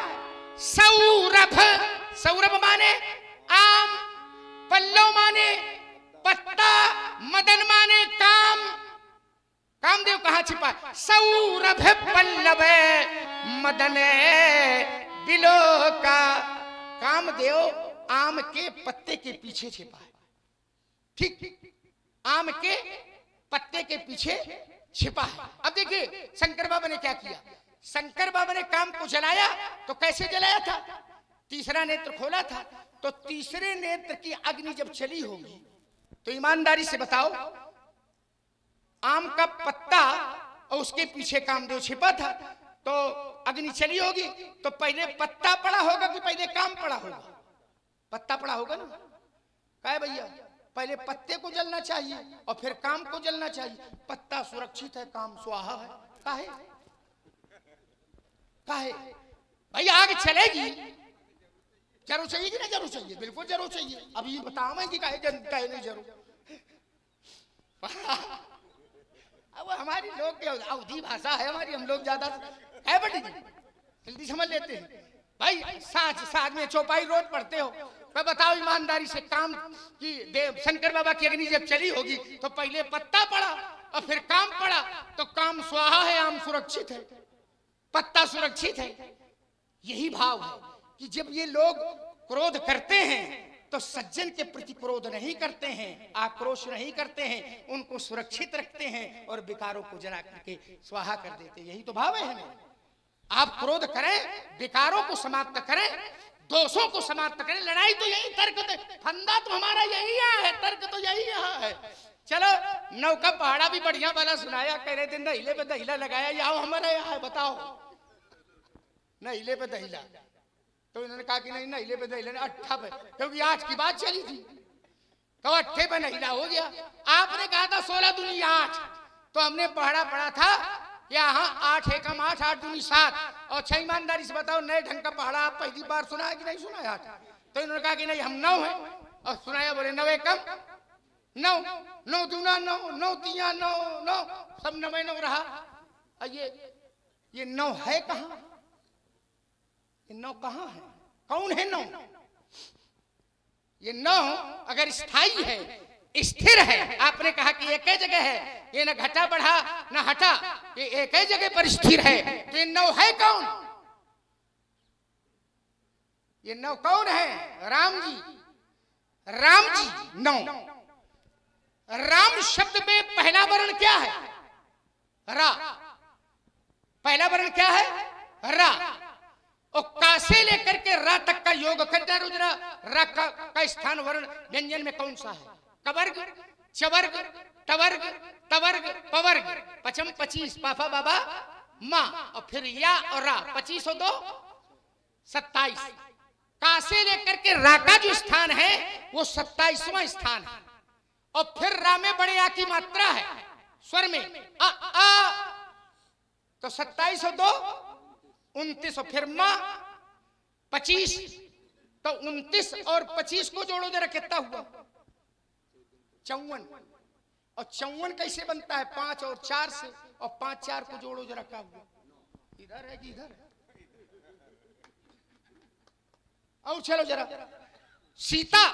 सौरभ। सौरभ माने आम, पल्लव माने पत्ता, मदन माने काम। कामदेव कहां छिपा है? सौरभ पल्लव मदने बिलो का। कामदेव आम के पत्ते के पीछे छिपा है। ठीक, आम के पत्ते के पीछे छिपा है। अब देखिए शंकर बाबा ने क्या किया। शंकर बाबा ने काम को जलाया तो कैसे जलाया था? तीसरा नेत्र खोला था तो तीसरे नेत्र की अग्नि जब चली होगी तो ईमानदारी से बताओ, आम का पत्ता और उसके पीछे कामदेव छिपा था, तो अग्नि चली होगी तो पहले पत्ता पड़ा होगा कि पहले काम पड़ा होगा? पत्ता पड़ा होगा ना। क्या भैया, पहले पत्ते को जलना चाहिए और फिर काम को जलना चाहिए। पत्ता सुरक्षित है, काम स्वाहा है। काहे काहे भैया? आग चलेगी, जरूर चाहिए कि नहीं जरूर चाहिए? बिल्कुल जरूर चाहिए। अब ये बताओ कि काहे नहीं जरूर। अब हमारी लोग की अवधि भाषा है हमारी, हम लोग ज्यादा है बड़ी जल्दी समझ लेते हैं। भाई साथ में चौपाई रोज पढ़ते हो, मैं बताओ ईमानदारी से, काम की देव शंकर बाबा की अग्नि जब चली होगी तो पहले पत्ता पड़ा और फिर काम पड़ा, तो काम स्वाहा है, आम सुरक्षित है, पत्ता सुरक्षित है। यही भाव है कि जब ये लोग क्रोध करते हैं तो सज्जन के प्रति क्रोध नहीं करते हैं, आक्रोश नहीं करते हैं, उनको सुरक्षित रखते हैं और विकारों को जला करके स्वाहा कर देते हैं। यही तो भाव है हमें। आप क्रोध करें, विकारों को समाप्त करें, दोषों को समाप्त करें। लड़ाई तो यही, तर्क तो, फंदा तो हमारा यही है, तर्क तो यही है। चलो नौका पहाड़ा भी बढ़िया वाला सुनाया, कह रहे थे नहीले पे दहीला लगाया, यहाँ हमारे यहाँ है, बताओ नहीले पे दहीला। तो इन्होंने कहा कि नहीं नहीले पे दहीला, अट्ठा पे, क्योंकि आज की बात चली थी तो अट्ठे पे नहीला हो गया। आपने कहा था 16 दूनी 8, तो हमने पहाड़ा पढ़ा था यहाँ 8 एकम 8, 8 दूनी 7। और छह ईमानदारी से बताओ, नए ढंग का पहाड़ा आप पहली बार सुना है कि नहीं सुना है? तो इन्होंने कहा कि नहीं हम 9 है, और सुनाया बोले 9 एकम 9, 9 दूना 9, 9 तिया 9, 9 सब 9 रहा। ये 9 है कहाँ? ये 9 कहाँ है? कौन है 9? ये 9 अगर स्थायी है, स्थिर है, आपने कहा कि एक ही जगह है, ये न घटा बढ़ा न हटा, ये एक ही जगह पर स्थिर है, तो ये 9 है कौन? ये 9 कौन है? राम जी। राम जी 9। राम शब्द में पहला वर्ण क्या है? रा। पहला वर्ण क्या है? रा। और का से लेकर के रा तक का योग करना रुद्रा। रा का स्थान वर्ण व्यंजन में कौन सा है? कवर्ग, चवर्ग, टवर्ग, तवर्ग, पवर्ग। पचम 25, पापा बाबा माँ, और फिर या और रा। 25 और 2 27। का से लेकर के रा का जो स्थान है वो 27वां स्थान है। और फिर रा में बड़े आ की मात्रा है स्वर में, आ आ, तो 27 और 2 29, और फिर माँ 25, तो 29 और 25 को जोड़ो जरा, कितना हुआ? 54। और 54 कैसे बनता है? 5 और 4 से, और 5 4 को जोड़ो जरा, क्या हुआ? इधर है कि इधर है? और चलो जरा, सीता।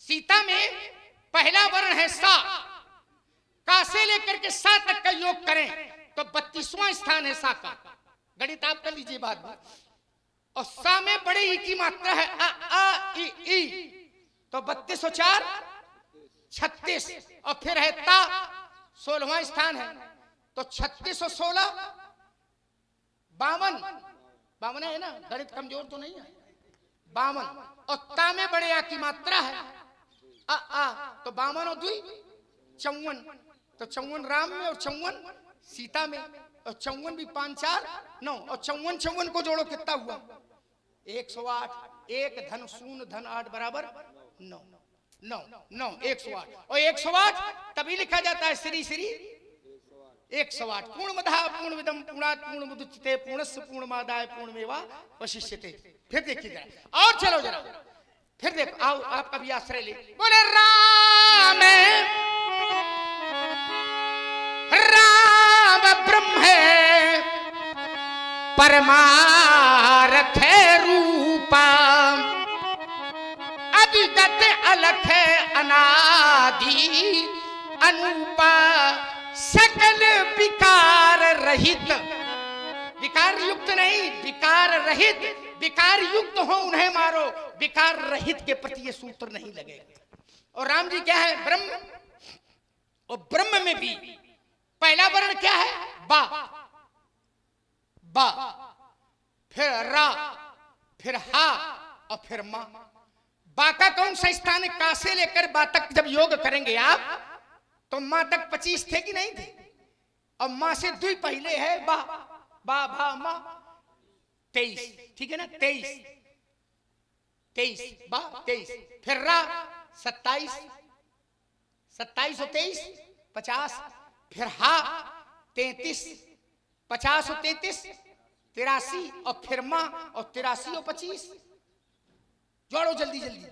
सीता में पहला वर्ण है सा। का से लेकर के सा तक का योग करें तो 32वां स्थान है सा का। गणित आप कर लीजिए बाद में। और सा में बड़े ई की मात्रा है, आ आ ई ई, तो 32 और 4 36, और फिर है ता 16वां स्थान है, तो 36 और 16 52। 52 है ना? गणित कमजोर तो नहीं है। 52, और ता में बड़े आ की मात्रा है, आ आ, तो 52 और 2 54, तो 54 राम में और 54 सीता में, और 54 भी 5 4 9, और 54 को जोड़ो, कितना हुआ? 108। 1 धन 0 धन 8 बराबर 9। 9 9 108, और 108 तभी लिखा जाता है श्री श्री 108। पूर्णमदः पूर्णमिदं पूर्णात् पूर्णमुदच्यते पूर्णस्य पूर्णमादाय पूर्णमेवा वशिष्यते। फिर देखिए जरा, और चलो जरा, फिर देखो, आओ आपका भी आश्रय ले। बोले राम राम ब्रह्म है परमार्थ है रूपा, अविगत अलख है अनादि अनूपा, सकल विकार रहित। विकार युक्त नहीं, विकार रहित। विकार युक्त हो उन्हें मारो, विकार रहित के प्रति ये सूत्र नहीं लगेगा। और राम जी क्या है? ब्रह्म। और ब्रह्म में भी पहला वर्ण क्या है? बा। बा, फिर रा, फिर हा, और फिर मां। बा का कौन सा स्थान है? का से लेकर बा तक जब योग करेंगे आप, तो मां तक 25 थे कि नहीं थे? और मां से 2 पहले है बा, बा भा मां 23, ठीक है ना? 23 बा 23, फिर रा 27, 27 और 23 50, फिर हा 33, 50 और 33 83, और फिर मां, और 83 और 25 जोड़ो जल्दी जल्दी।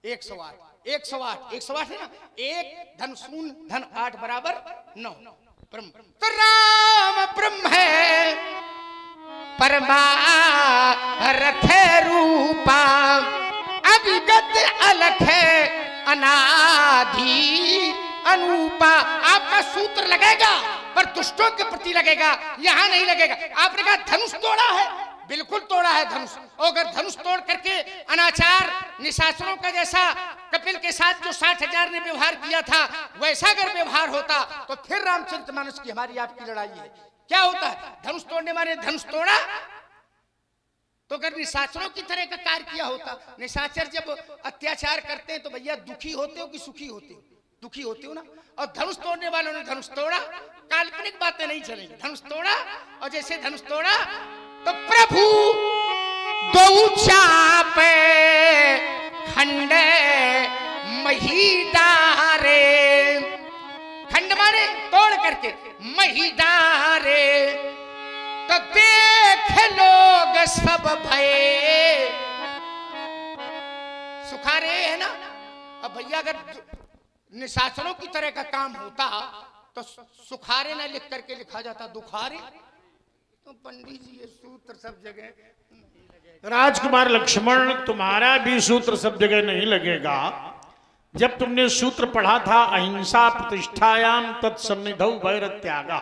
108 108 108 है ना? 1 धन 0 धन 8 बराबर 9। ब्रह्म, तो राम ब्रह्म है परमार्थ रूपा, अविगत अलख है अनादि अनूपा। आपका सूत्र लगेगा पर दुष्टों के प्रति लगेगा, यहां नहीं लगेगा। आपने कहा धनुष तोड़ा है, बिल्कुल तोड़ा है धनुष। और अगर धनुष तोड़ करके अनाचार निशाचरों का जैसा कपिल के साथ जो 60,000 ने व्यवहार किया था, वैसा अगर व्यवहार होता तो फिर रामचरितमानस की हमारी आपकी लड़ाई है। क्या होता है? धनुष तोड़ने वाले धनुष तोड़ा, तो अगर निशाचरों की तरह का कार्य किया होता। निशाचर जब अत्याचार करते हैं तो भैया दुखी होते हो कि सुखी होते हो? दुखी होते हो ना। और धनुष तोड़ने वालों ने धनुष तोड़ा, काल्पनिक बातें नहीं चलेंगी। धनुष तोड़ा, और जैसे धनुष तोड़ा तो प्रभु दो चापे खंडे मही डारे। खंड मारे तोड़ करके, मही डारे तो देख लोग सब भये। सुखारे है ना। अब भैया अगर निशाचरों की तरह का काम होता तो सुखारे ना लिख करके लिखा जाता दुखारे। तो पंडित जी ये सूत्र सब जगह राजकुमार लक्ष्मण, तुम्हारा भी सूत्र सब जगह नहीं लगेगा। जब तुमने सूत्र पढ़ा था अहिंसा प्रतिष्ठायाम तत्सन्निधौ वैरत्यागा,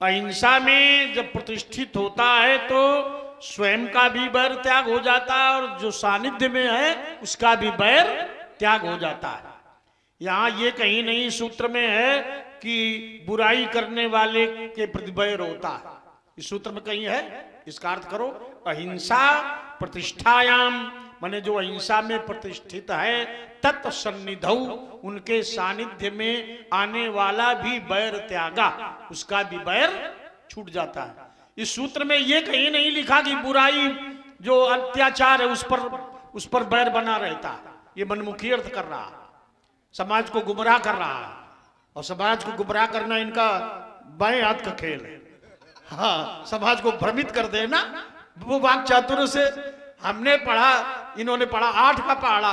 अहिंसा में जब प्रतिष्ठित होता है तो स्वयं का भी वैर त्याग हो जाता है और जो सानिध्य में है उसका भी वैर त्याग हो जाता है। यहाँ ये कहीं नहीं सूत्र में है कि बुराई करने वाले के प्रति वैर होता है, इस सूत्र में कहीं है। इसका अर्थ करो अहिंसा प्रतिष्ठायाम, माने जो अहिंसा में प्रतिष्ठित है, तत्सन्निधौ, उनके सानिध्य में आने वाला भी वैर त्यागा, उसका भी वैर छूट जाता है। इस सूत्र में ये कहीं नहीं लिखा कि बुराई जो अत्याचार है उस पर वैर बना रहता है। ये मनमुखी अर्थ कर रहा है, समाज को गुमराह कर रहा है, और समाज को गुमराह करना इनका बाएं हाथ का खेल है। हाँ, समाज को भ्रमित कर देना, वो वाक चातुर्य से। हमने पढ़ा, इन्होंने पढ़ा 8 का पहाड़ा,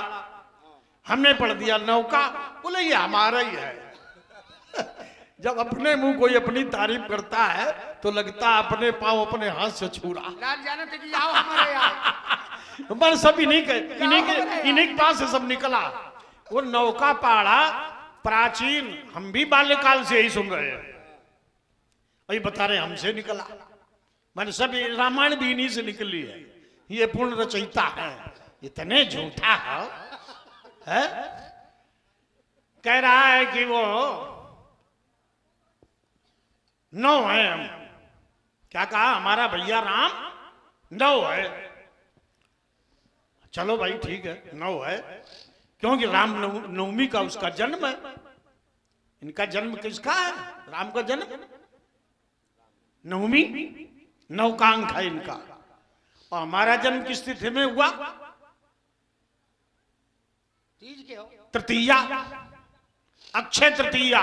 हमने पढ़ दिया 9 का, बोले ये हमारा ही है। जब अपने मुंह कोई अपनी तारीफ करता है तो लगता अपने पांव अपने हाथ से छू रहा। लाल जाने थे कि आओ हमारे यहाँ। पर सब इन्हीं के पास से सब निकला। वो 9 का पहाड़ा प्राचीन, हम भी बाल्यकाल से यही सुन रहे हैं, अभी बता रहे हमसे निकला। मैंने सब रामायण भी इन्हीं से निकली है। ये पूर्ण रचयिता है, इतने झूठा है? कह रहा है कि वो 9 है। हम क्या कहा? हमारा भैया राम 9 है। चलो भाई ठीक है 9 है, क्योंकि राम नवमी का उसका जन्म है। इनका जन्म किसका है? राम का जन्म नवमी, 9 का अंक है इनका। और हमारा जन्म किस तिथि में हुआ? तीज के हो, तृतीया, अक्षय तृतीया।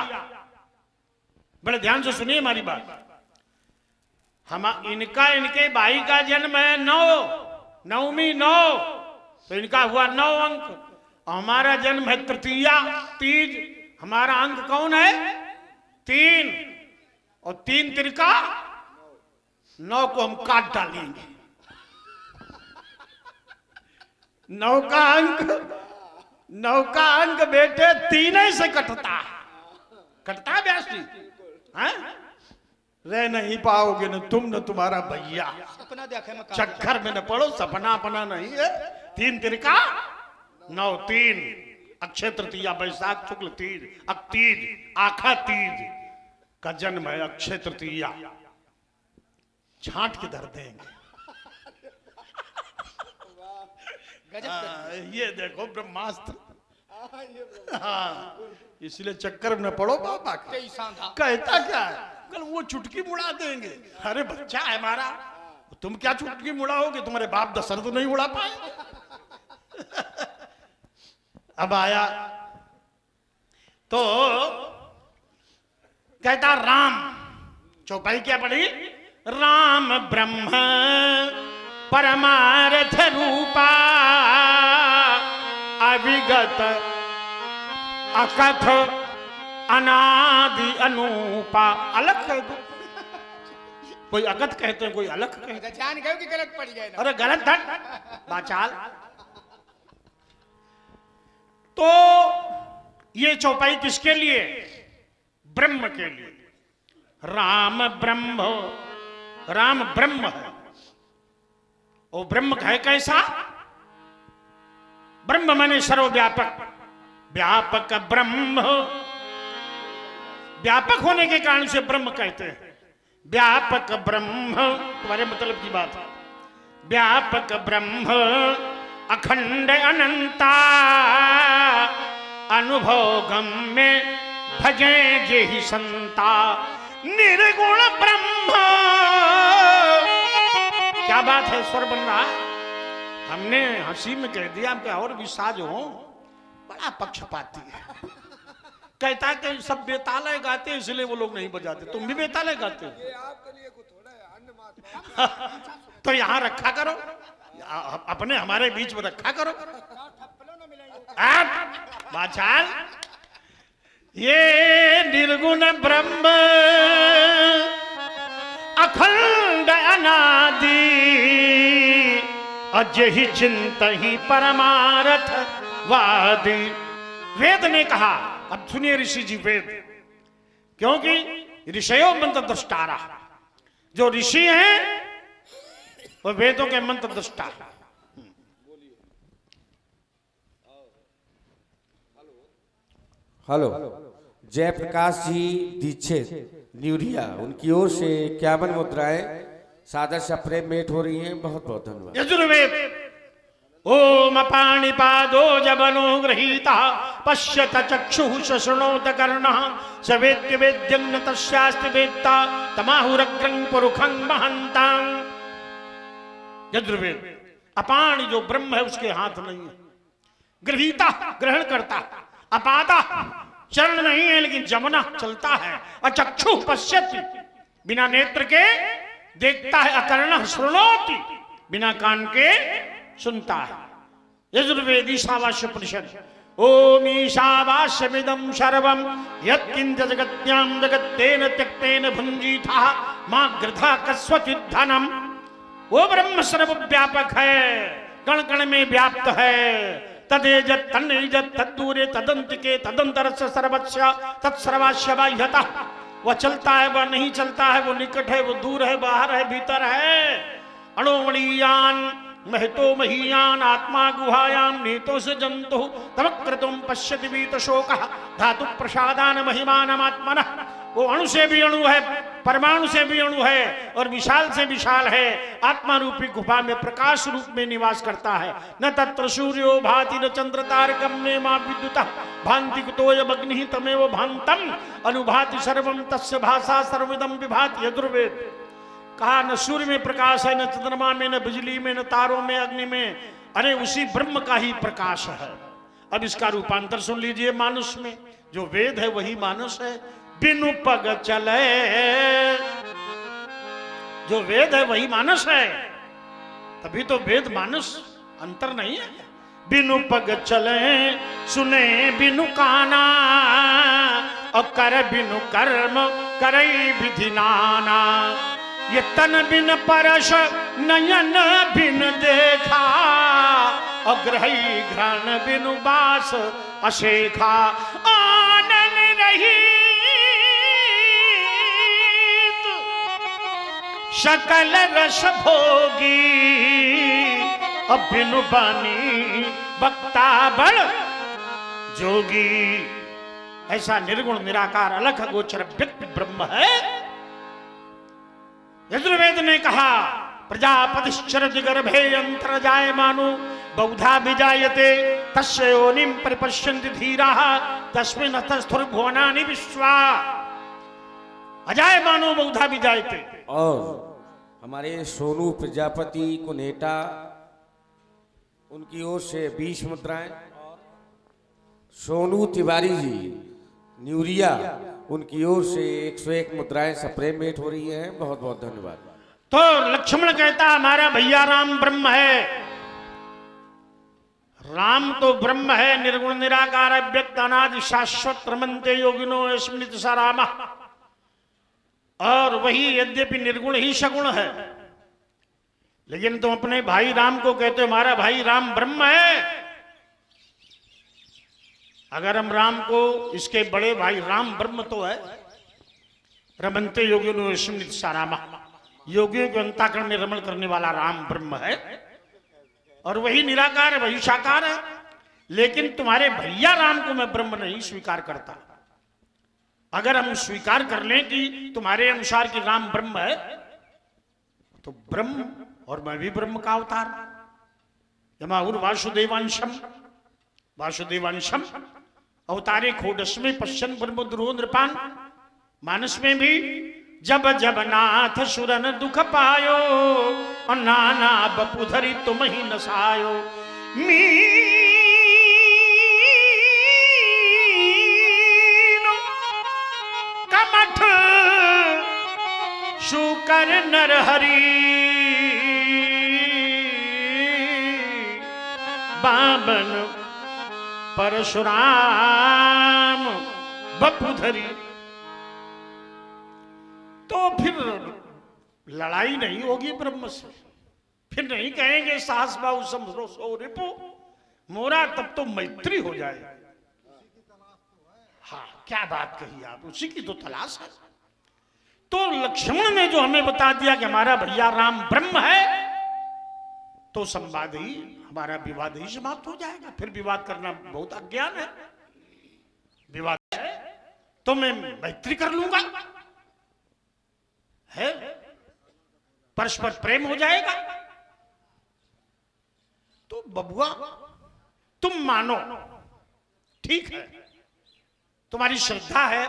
बड़े ध्यान से सुनिए हमारी बात। हम इनके भाई का जन्म है 9, नवमी 9, तो इनका हुआ 9 अंक। हमारा जन्म है तृतीया, तीज। हमारा अंक कौन है? 3, और 3 तिरका 9 को हम काट डालेंगे। 9 का अंक बेटे 3 से कटता है व्यास जी। रह नहीं पाओगे न तुम न तुम्हारा भैया। सपना देखे में चक्कर में न पड़ो, सपना अपना नहीं है। 3 तिरका 9, 3 अक्षय तृतीया, बैसाख शुक्ल तीज, तीज आखा तीज का जन्म है अक्षय तृतीया। छांट के धर देंगे। ये देखो ब्रह्मास्त्र। हाँ, इसलिए चक्कर में न पड़ो बाबा का। कहता क्या है? कल वो चुटकी मुड़ा देंगे। अरे बच्चा है हमारा, तुम क्या चुटकी मुड़ाओगे? तुम्हारे बाप दशरथ तो नहीं उड़ा पाए। अब आया तो कहता राम, चौपाई क्या पढ़ी? राम ब्रह्म परमार्थ रूपा, अविगत अकथ अनादि अनूपा। अलग कह दो, कोई अगत कहते हैं, कोई अलग कहते हैं। जान गए कि गलत पड़ गए ना? अरे गलत धट बाचाल। तो ये चौपाई किसके लिए? ब्रह्म के लिए। राम ब्रह्म, राम ब्रह्म है। और ब्रह्म है कैसा? ब्रह्म माने सर्वव्यापक, व्यापक ब्रह्म। व्यापक होने के कारण से ब्रह्म कहते हैं। व्यापक ब्रह्म, तुम्हारे मतलब की बात है। व्यापक ब्रह्म अखंड अनंता, अनुभव गम्य भजे जेहि संता। निर्गुण ब्रह्म, क्या बात है, स्वर बन रहा। हमने हंसी में कह दिया, हम क्या और भी साज हो, बड़ा पक्षपाती है। कहता कि सब बेताले गाते इसलिए वो लोग नहीं बजाते। तुम भी बेताले गाते हो? ये आपके लिए कुछ थोड़ा है, अन्य मात। तो यहाँ रखा करो, अपने हमारे बीच में रखा करो। बाचाल, ये निर्गुण ब्रह्म अखंड अनादि अजहि चिंत ही परमार्थ वादी। वेद ने कहा, अब सुनिए ऋषि जी वेद, क्योंकि ऋषयो मंत्र दृष्टारा, जो ऋषि हैं वो वेदों के मंत्र दृष्टा। हेलो, जयप्रकाश जी दीक्षित न्यूरिया, उनकी ओर से 51 मुद्राएं सादर सप्रेम मेट हो रही हैं। बहुत बहुत धन्यवाद। यजुर्वेद ओम पाणिपादो जबनो गृहीता पश्यत चक्षुः शृणोत कर्णः स वेद्य वेद्यं न तस्यास्ति वेत्ता तमाहुरग्रं पुरुखं महन्तां। यजुर्वेद, अपान जो ब्रह्म है उसके हाथ नहीं है, गृहीता ग्रहण करता, अपादा चरण नहीं है लेकिन जमुना चलता है, अचक्षु पश्यति बिना नेत्र के देखता है, अकर्ण श्रृणोति बिना कान के सुनता है। यजुर्वेद ईशावास्योपनिषद ओम ईशावास्यमिदं सर्वं यत्किंच जगत्यां जगत्तेन त्यक्तेन भुंजीथा मा गृधा कस्वचित् धनम। वो ब्रह्म सर्वव्यापक है, कण कण में व्याप्त है। तदेजत तन्नेजत तद्दूरे तदंतिके तदंतरस्य सर्वस्य तत्सर्वास्य बाह्यतः। वह चलता है, वह नहीं चलता है, वो निकट है, वो दूर है, बाहर है, भीतर है। अणोमणीयान महतो महीयान आत्मा गुहायाम नीतो से जंतु तमक्रतुम पश्यति वीत शोकः धातु प्रसादान महिमानमात्मनः। वो अणु से भी अणु है, परमाणु से भी अणु है और विशाल से विशाल है। आत्मा रूपी गुफा में प्रकाश रूप में निवास करता है। न तत्र सूर्यो भाति न चंद्र तारकम ने मा विद्युतः भांति कुतोऽयमग्निः तमेव भान्तम् अनुभाति सर्वं तस्य भाषा सर्वमिदं विभाति। यजुर्वेद कहा, न सूर्य में प्रकाश है, न चंद्रमा में, न बिजली में, न तारों में, अग्नि में, अरे उसी ब्रह्म का ही प्रकाश है। अब इसका रूपांतर सुन लीजिए मानुष में। जो वेद है वही मानुष है। बिनु पग चले, जो वेद है वही मानुष है, तभी तो वेद मानुष, अंतर नहीं है। बिनु पग चले सुने बिनु काना और कर बिनु कर्म करई विधि नाना। ये तन बिन परश नयन बिन देखा और ग्रही घ्राण बिनु बास अशेखा। आनन रही सकल रस भोगी अब बिनु बानी बक्ता बड़ जोगी। ऐसा निर्गुण निराकार अलख गोचर व्यक्ति ब्रह्म है। यजुर्वेद ने कहा, प्रजापतिश्चरति गर्भे अंतर जायमानो बहुधा विजायते तस्य योनिं परिपश्यन्ति धीराः तस्मिन् हस्तस्थुर्भुवनानि विश्वा। अजायमानो बहुधा विजायते। और हमारे सोनू प्रजापति कुनेटा, उनकी ओर से 20 मुद्राएं। सोनू तिवारी जी न्यूरिया, उनकी ओर से 101 मुद्राएं सप्रेम भेंट हो रही हैं। बहुत बहुत धन्यवाद। तो लक्ष्मण कहता, हमारा भैया राम ब्रह्म है। राम तो ब्रह्म है, निर्गुण निराकार अव्यक्त अनादि शाश्वत रमन्ते योगिनो स्मृत सा राम। और वही यद्यपि निर्गुण ही सगुण है, लेकिन तुम अपने भाई राम को कहते हो हमारा भाई राम ब्रह्म है। अगर हम राम को, इसके बड़े भाई राम ब्रह्म तो है। रमन्ते योगिनो स्मृत सा राम, योगियों के अंतःकरण में रमण करने वाला राम ब्रह्म है। और वही निराकार है, वही साकार है। लेकिन तुम्हारे भैया राम को मैं ब्रह्म नहीं स्वीकार करता। अगर हम स्वीकार कर लें कि तुम्हारे अनुसार कि राम ब्रह्म है, तो ब्रह्म और मैं भी ब्रह्म का अवतार। यमाहुर वासुदेवांशम वासुदेवांशम अवतारे खोडस्मे पश्चन ब्रह्मद्रोह नृपान। मानस में भी जब जब नाथ सुरन दुख पायो और नाना बपुधरी तुम ही नसायो। कमठ शुकर नरहरि बाबन परशुराम बपुधरी। तो फिर लड़ाई नहीं होगी ब्रह्म से, फिर नहीं कहेंगे साहस बाहु सो रिपु मोरा, तब तो मैत्री हो जाएगी। हाँ, क्या बात कही आप, उसी की तो तलाश है। तो लक्ष्मण ने जो हमें बता दिया कि हमारा भैया राम ब्रह्म है, तो संवाद ही, हमारा विवाद ही समाप्त हो जाएगा। फिर विवाद करना बहुत अज्ञान है। विवाद है तो मैं मैत्री कर लूंगा, है परस्पर प्रेम हो जाएगा। तो बबुआ तुम मानो, ठीक है, तुम्हारी श्रद्धा है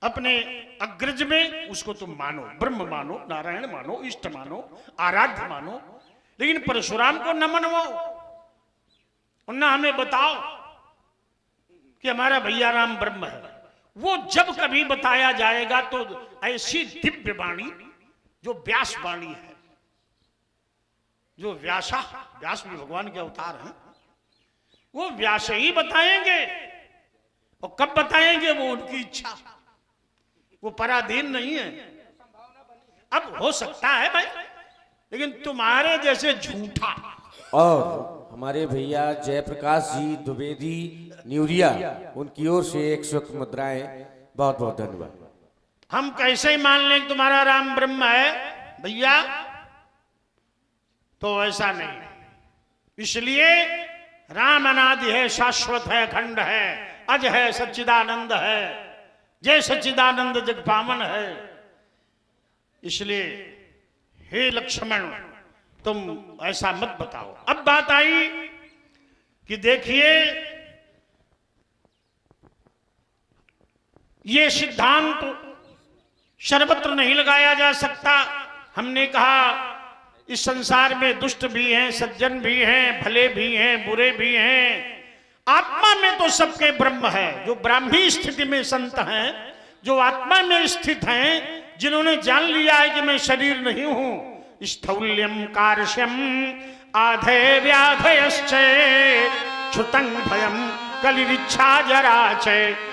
अपने अग्रज में, उसको तुम मानो, ब्रह्म मानो, नारायण मानो, इष्ट मानो, आराध्य मानो, लेकिन परशुराम को न मनवाओ और न हमें बताओ कि हमारा भैया राम ब्रह्म है। वो जब कभी बताया जाएगा तो ऐसी दिव्य वाणी जो व्यास वाणी है, जो व्यास भी भगवान के अवतार हैं, वो व्यास ही बताएंगे। और कब बताएंगे वो उनकी इच्छा, वो पराधीन नहीं है। अब हो सकता है भाई, लेकिन तुम्हारे जैसे झूठा। और हमारे भैया जयप्रकाश जी द्विवेदी न्यूरिया, उनकी ओर से 101 मुद्राएं, बहुत बहुत धन्यवाद। हम कैसे मान लें तुम्हारा राम ब्रह्म है भैया, तो ऐसा नहीं। इसलिए राम अनादि है, शाश्वत है, अखंड है, अज है, सच्चिदानंद है, जय सच्चिदानंद जग पावन है। इसलिए हे लक्ष्मण तुम ऐसा मत बताओ। अब बात आई कि देखिए ये सिद्धांत सर्वत्र नहीं लगाया जा सकता। हमने कहा इस संसार में दुष्ट भी हैं, सज्जन भी हैं, भले भी हैं, बुरे भी हैं। आत्मा में तो सबके ब्रह्म है। जो ब्राह्मी स्थिति में संत हैं, जो आत्मा में स्थित हैं, जिन्होंने जान लिया है कि मैं शरीर नहीं हूं, स्थौल्यम कार्श्यम आधे व्याधयश्चे क्षुतं भयम कलिरिच्छा जरा चे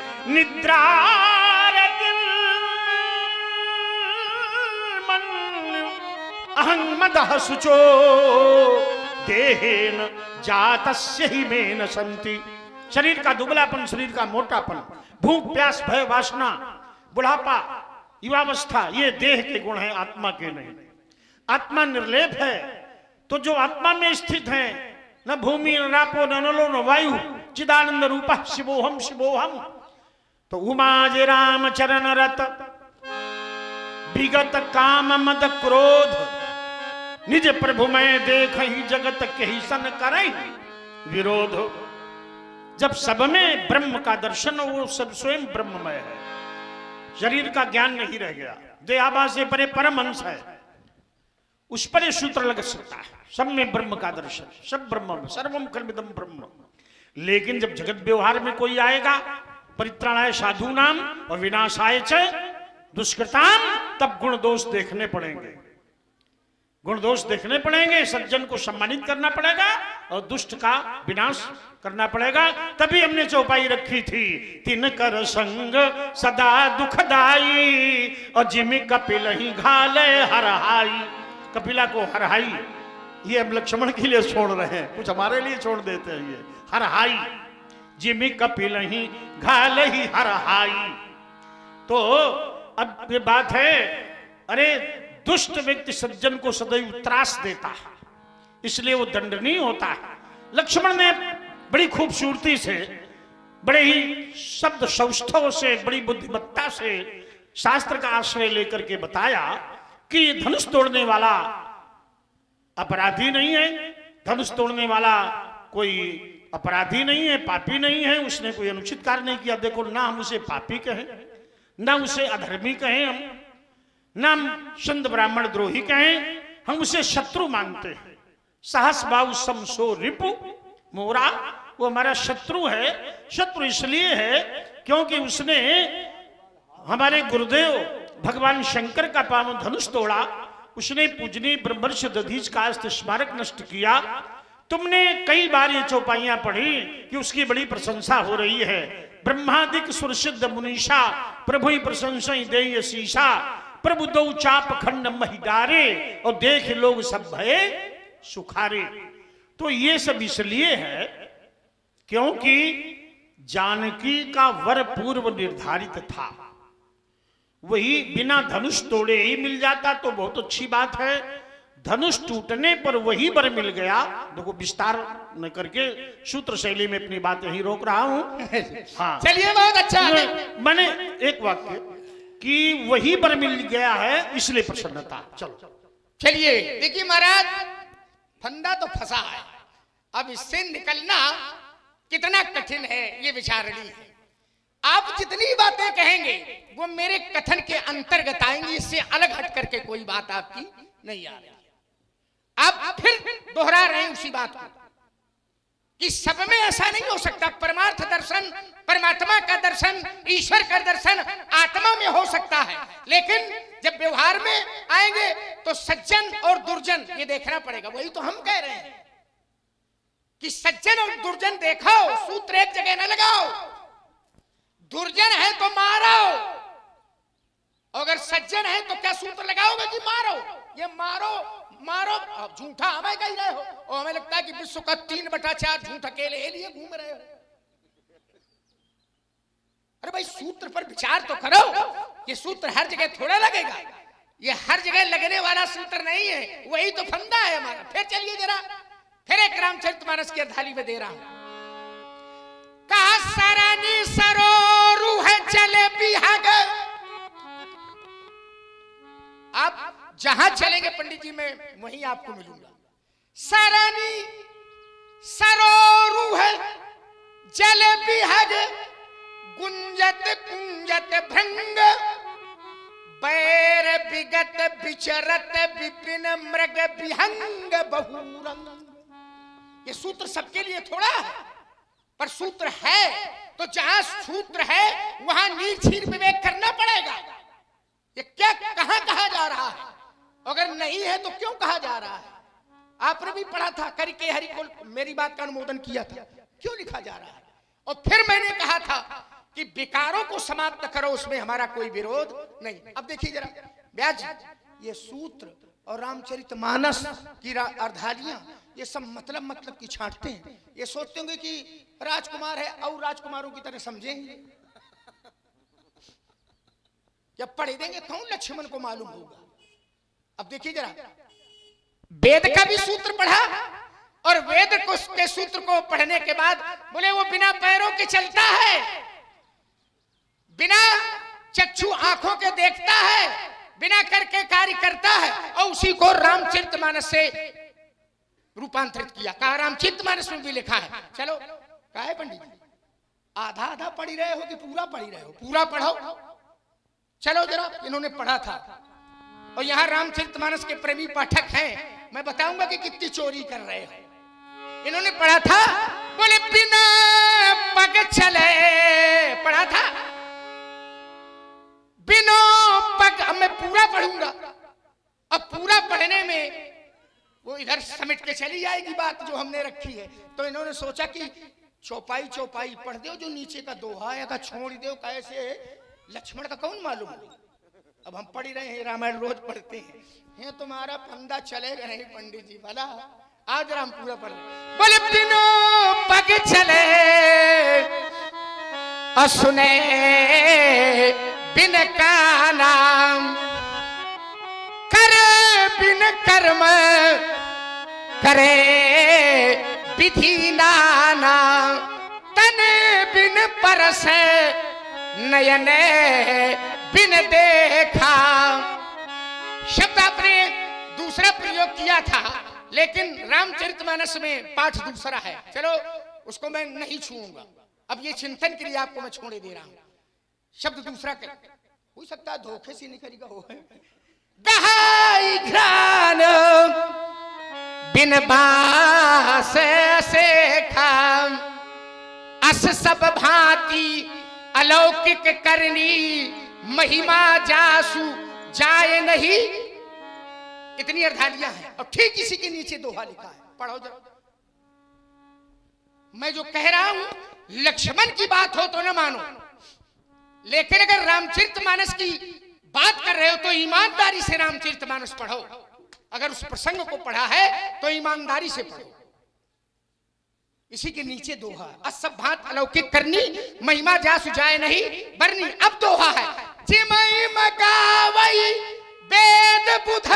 अहं मदः शुचो देहेन जातस्य ही मेन संति। शरीर का दुबलापन, शरीर का मोटापन, भूख प्यास भय वासना, बुढ़ापा, युवावस्था, ये देह के गुण हैं, आत्मा के नहीं। आत्मा निर्लेप है। तो जो आत्मा में स्थित है, न भूमि न रापो न नलो न वायु, चिदानंद रूपा शिवोहम शिवोहम। तो उमाज राम चरण रत विगत काम मद क्रोध, निज प्रभु में देख ही जगत के ही सन करे विरोध। जब सब में ब्रह्म का दर्शन हो, वो सब स्वयं ब्रह्ममय है, शरीर का ज्ञान नहीं रह गया, देहाभास से परे परमहंस है, उस पर ये सूत्र लग सकता है। सब में ब्रह्म का दर्शन, सब ब्रह्म, सर्वम खल्विदम ब्रह्म। लेकिन जब जगत व्यवहार में कोई आएगा, परित्राणाय साधु नाम और विनाशाय च दुष्कृताम, तब गुण दोष देखने पड़ेंगे, गुण दोष देखने पड़ेंगे। सज्जन को सम्मानित करना पड़ेगा और दुष्ट का विनाश करना पड़ेगा। तभी हमने चौपाई रखी थी, तिन कर संग सदा दुखदाई और जिमि कपिल ही घाले हरहाई। कपिला को हरहाई, ये हम लक्ष्मण के लिए छोड़ रहे हैं, कुछ हमारे लिए छोड़ देते हैं। ये हरहाई, जिमि कपिल ही घाले ही हरहाई। तो अब ये बात है, अरे दुष्ट व्यक्ति सज्जन को सदैव त्रास देता है, इसलिए वो दंडनीय होता है। लक्ष्मण ने बड़ी खूबसूरती से, बड़े ही शब्द सौष्ठव से, बड़ी बुद्धिमत्ता से शास्त्र का आश्रय लेकर के बताया कि धनुष तोड़ने वाला अपराधी नहीं है, धनुष तोड़ने वाला कोई अपराधी नहीं है, पापी नहीं है, उसने कोई अनुचित कार्य नहीं किया। देखो, ना हम उसे पापी कहें, ना उसे अधर्मी कहें, हम ना हम संत ब्राह्मण द्रोही कहें, हम उसे शत्रु मानते हैं। साहस बाहु समसो रिपु मोरा, वो हमारा शत्रु है। शत्रु इसलिए है क्योंकि उसने हमारे गुरुदेव भगवान शंकर का पावन धनुष तोड़ा, उसने पूजनीय ब्रह्मर्षि दधीच का अस्त्र स्मारक नष्ट किया। तुमने कई बार ये चौपाइयां पढ़ी कि उसकी बड़ी प्रशंसा हो रही है। ब्रह्मादिक सुरसिद्ध मुनीषा प्रभु प्रशंसा देय शीशा, प्रभु दो चाप खंड मही डारे और देख लोग सब भये सुखारे। तो ये सब इसलिए है क्योंकि जानकी का वर पूर्व निर्धारित था, वही बिना धनुष तोड़े ही मिल जाता तो बहुत अच्छी बात है। धनुष टूटने पर वही वर मिल गया। देखो विस्तार न करके सूत्र शैली में अपनी बात यही रोक रहा हूं। हाँ चलिए बहुत अच्छा है। मैंने एक वाक्य कि वही वर मिल गया है इसलिए प्रसन्नता। चलो चलिए देखिए महाराज, फंदा तो फंसा है, अब इससे निकलना कितना कठिन है ये विचारणी है। आप जितनी बातें कहेंगे वो मेरे कथन के अंतर्गत आएंगी, इससे अलग हट करके कोई बात आपकी नहीं आ रही। आप फिर दोहरा रहे हैं उसी बात को कि सब में ऐसा नहीं हो सकता। परमार्थ दर्शन, परमात्मा का दर्शन, ईश्वर का दर्शन आत्मा में हो सकता है, लेकिन जब व्यवहार में आएंगे तो सज्जन और दुर्जन ये देखना पड़ेगा। वही तो हम कह रहे हैं कि सज्जन और दुर्जन देखो, सूत्र एक जगह न लगाओ। दुर्जन है तो मारो, अगर सज्जन है तो क्या सूत्र लगाओगे कि मारो? ये मारो मारो, अब झूठा हमें कह रहे हो और हमें लगता है कि विश्व का 3/4 झूठ अकेले लिए घूम रहे हो। अरे भाई सूत्र पर विचार तो करो। ये सूत्र हर जगह थोड़ा लगेगा, ये हर जगह लगने वाला सूत्र नहीं है, वही तो फंदा है हमारा। फिर चलिए जरा, फिर एक रामचरितमानस की अर्धाली में दे रहा हूं। कहा सरनी सरोरु है चले बिहग। आप जहां चलेंगे पंडित जी मैं वहीं आपको मिलूंगा। सरनी सरोरु है जल बिहग, गुंजत कुंजत भृंग, बैर विगत विचरत विपिन मृग विहंग बहुरंग। ये सूत्र सबके लिए थोड़ा है, पर सूत्र है तो जहां सूत्र है वहां नीर छीर विवेक करना पड़ेगा। ये क्या कहां कहा जा रहा है, अगर नहीं है तो क्यों कहा जा रहा है? आपने भी पढ़ा था, करके हरि को मेरी बात का अनुमोदन किया था, क्यों लिखा जा रहा है? और फिर मैंने कहा था कि विकारों को समाप्त करो, उसमें हमारा कोई विरोध नहीं। अब देखिए जरा व्यास जी, ये सूत्र और रामचरितमानस की अर्धालियां ये सब मतलब की छांटते हैं। ये सोचते होंगे कि राजकुमार है और राजकुमारों की तरह समझेंगे, जब पढ़ देंगे कौन लक्ष्मण को मालूम होगा। अब देखिए जरा, वेद का भी सूत्र पढ़ा और वेद को के सूत्र को पढ़ने के बाद बोले वो बिना पैरों के चलता है, बिना चक्षु आंखों के देखता है, बिना करके कार्य करता है, और उसी को रामचरितमानस से रूपांतरित किया। कहा रामचरितमानस में भी लिखा है। चलो कहा है पंडित जी, आधा आधा पढ़ी रहे हो कि पूरा पढ़ी रहे हो? पूरा पढ़ो। चलो जरा, इन्होंने पढ़ा था और यहाँ रामचरितमानस के प्रेमी पाठक हैं, मैं बताऊंगा कि कितनी चोरी कर रहे हो। इन्होंने पढ़ा था, बोले बिना पग चले, पढ़ा था बिना पग। अब मैं पूरा पढ़ूंगा, अब पूरा पढ़ने में वो इधर समेट के चली जाएगी बात जो हमने रखी है। तो इन्होंने सोचा कि चौपाई चौपाई पढ़ दो, जो नीचे का दोहा है का छोड़ दो, कैसे लक्ष्मण का कौन मालूम। अब हम पढ़ ही रहे हैं, रामायण रोज पढ़ते हैं। ये तुम्हारा फंदा चलेगा नहीं पंडित जी, भला आज राम पूरा पढ़। बोले बिनो पग चले और सुने बिन का नाम, करे बिन कर्म करे विधि नाना, तन बिन परस नयन बिन देखा। शब्द आपने दूसरा प्रयोग किया था, लेकिन रामचरितमानस में पाठ दूसरा है। चलो उसको मैं नहीं छूऊंगा, अब ये चिंतन के लिए आपको मैं छोड़े दे रहा हूं। शब्द दूसरा कर हो सकता है धोखे से निकलेगा। हो है गहाई घ्राण बिन बास से खाम, अस सब भांति अलौकिक करनी, महिमा जासु जाए नहीं। इतनी अर्धालियां हैं और ठीक इसी के नीचे दोहा लिखा है, पढ़ो जरा। मैं जो कह रहा हूं लक्ष्मण की बात हो तो न मानो, लेकिन अगर रामचरितमानस की बात कर रहे हो तो ईमानदारी से रामचरितमानस पढ़ो। अगर उस प्रसंग को पढ़ा है तो ईमानदारी से पढ़ो। इसी के नीचे दोहा, असब भात अलौकिक करनी, महिमा जा सुजाए नहीं बरनी। अब दोहा है, जिमई मगावई वेद बुध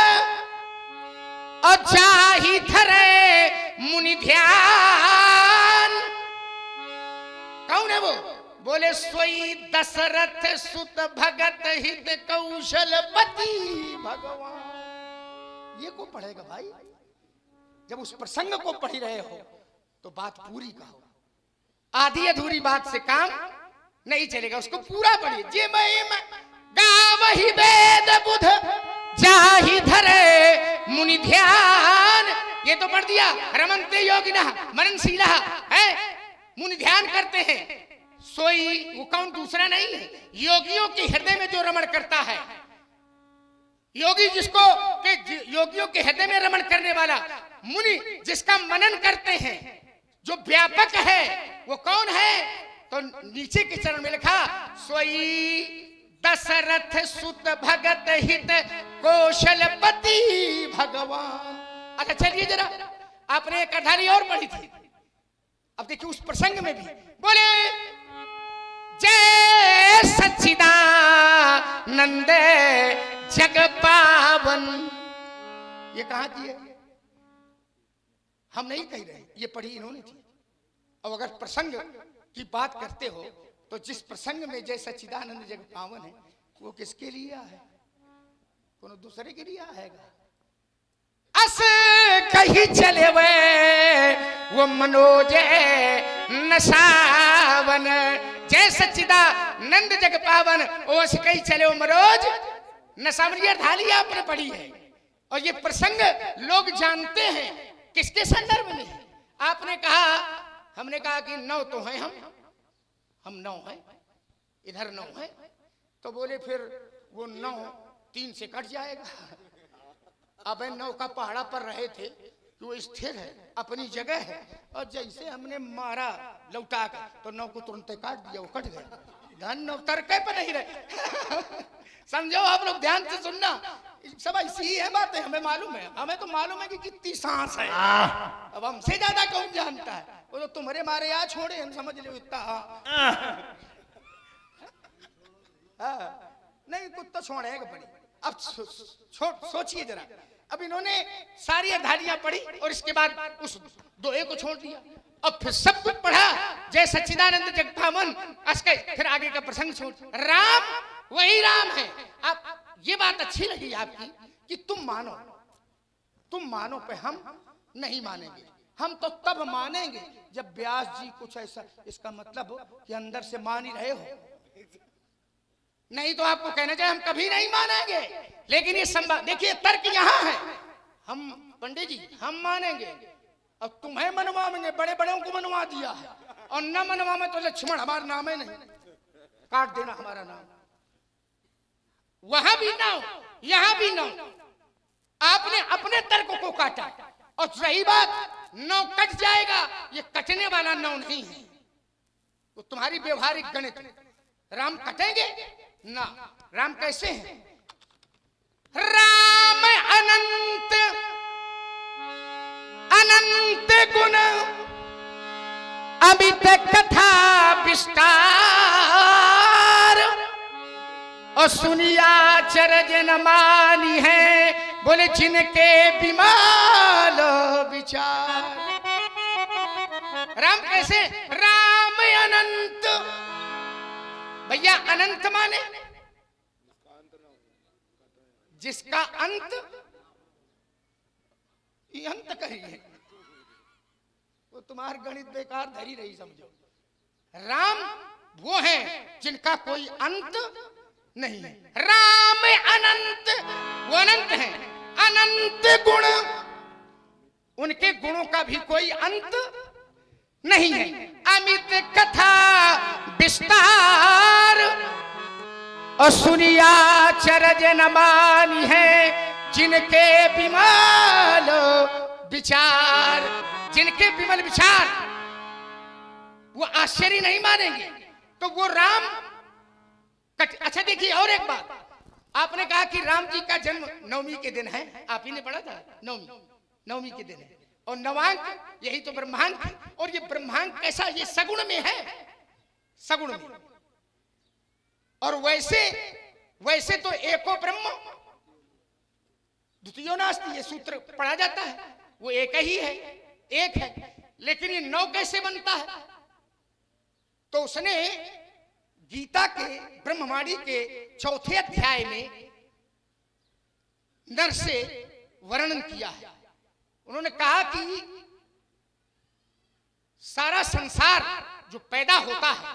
और जाहि धरे मुनि ध्यान। कौन है वो? बोले सोई दशरथ सुत भगत हित कौशलपति भगवान। ये को पढ़ेगा भाई? जब उस प्रसंग को पढ़ रहे हो तो बात पूरी कहो। आधी अधूरी बात से काम नहीं चलेगा, उसको पूरा पढ़िए। जे महिमा गावहि वेद बुध जाहि धरे मुनि ध्यान। ये तो पढ़ दिया। रमन्ते योगिना मननशीला है, मुनि ध्यान करते हैं। सोई वो कौन दूसरा नहीं है, योगियों के हृदय में जो रमण करता है। योगी जिसको के योगियों के हृदय में रमण करने वाला, मुनि जिसका मनन करते हैं, जो व्यापक है, वो कौन है? तो नीचे के चरण में लिखा, सोई दशरथ सुत भगत हित कौशलपति भगवान। अच्छा चलिए जरा, आपने एक कहानी और पढ़ी थी, अब देखिए उस प्रसंग में भी बोले जय सच्चिदानंद जग पावन। ये कहां की है? हम नहीं कह रहे, ये पढ़ी इन्होंने थी। अब अगर प्रसंग की बात करते हो तो जिस प्रसंग में जय सच्चिदानंद जग पावन है, वो किसके लिए है? कोनो दूसरे के लिए आएगा? अस कहीं चले वे वो मनोज नसावन। जय सच्चिदानंद जग पावन, ओ कहीं चले वो मनोज नसावन। ये ढालिया आपने पढ़ी है और ये प्रसंग लोग जानते हैं। किसके संदर्भ में? आपने कहा, हमने कहा कि 9 तो हैं हम 9 हैं, इधर 9 हैं। तो बोले फिर वो 9 3 से कट जाएगा। अब 9 का पहाड़ा पर रहे थे कि वो स्थिर है, अपनी जगह है, और जैसे हमने मारा लौटा कर तो 9 को तुरंत काट दिया, वो कट गया। धन 9 तरके पर नहीं रहे। समझो आप लोग, ध्यान से सुनना, सब ऐसी ही है बातें। हमें मालूम है, हमें तो मालूम है कि कितनी सांस है। अब हमसे ज्यादा कौन जानता है? वो तो तुम्हारे मारे यहाँ छोड़े, हम समझ लो इतना। नहीं कुछ तो छोड़ेगा पड़ी। अब सोचिए जरा, अब इन्होंने सारी अधारियां पढ़ी और इसके बाद उस दोहे को छोड़ दिया। अब फिर सब कुछ पढ़ा, जय सच्चिदानंद जग पावन, फिर आगे का प्रसंग छोड़। राम वही राम है। आप ये बात अच्छी लगी आपकी कि तुम मानो पे हम नहीं मानेंगे। हम तो तब मानेंगे जब व्यास जी कुछ ऐसा, इसका मतलब हो कि अंदर से मान ही रहे हो। नहीं तो आपको कहना चाहिए हम कभी नहीं मानेंगे। लेकिन ये संभव, देखिए तर्क यहाँ है। हम पंडित जी हम मानेंगे और तुम्हें मनवाएंगे, बड़े बड़ों को मनवा दिया है, और न मनवा में तो लक्ष्मण हमारा नाम है नहीं, काट देना हमारा नाम। वहां भी ना, यहां भी ना। आपने अपने तर्क को काटा, और सही बात 9 कट जाएगा, ये कटने वाला 9 नहीं है, वो तुम्हारी व्यवहारिक गणित। राम कटेंगे ना? राम कैसे हैं? राम अनंत अनंत गुण अमित कथा विस्तार, और सुनिया चरज न मानी है, बोले जिनके विमाल विचार। राम कैसे? राम अनंत। भैया अनंत माने जिसका अंत, ये अंत करिए, वो तुम्हार गणित बेकार धरी रही समझो। राम वो है जिनका कोई अंत नहीं है। राम अनंत, वो अनंत है। अनंत गुण, उनके गुणों का भी कोई अंत नहीं है। अमित कथा विस्तार, और सुनिया चरज न मानी है, जिनके विमल विचार। जिनके विमल विचार, वो आश्चर्य नहीं मानेंगे। तो वो राम अच्छा देखिए और एक बात, आपने कहा कि राम जी का जन्म नवमी के दिन है, आप ही ने पढ़ा था, नवमी के दिन है, और नवांक यही तो ब्रह्मांक है। और ये ब्रह्मांक कैसा, ये सगुण में है, सगुण में। और वैसे तो एको ब्रह्म द्वितीयो नास्ति, ये सूत्र पढ़ा जाता है, वो एक ही है, एक है। लेकिन ये 9 कैसे बनता है? तो उसने गीता के ब्रह्मवाणी के 4थे अध्याय में नर से वर्णन किया है। उन्होंने कहा कि सारा संसार जो पैदा होता है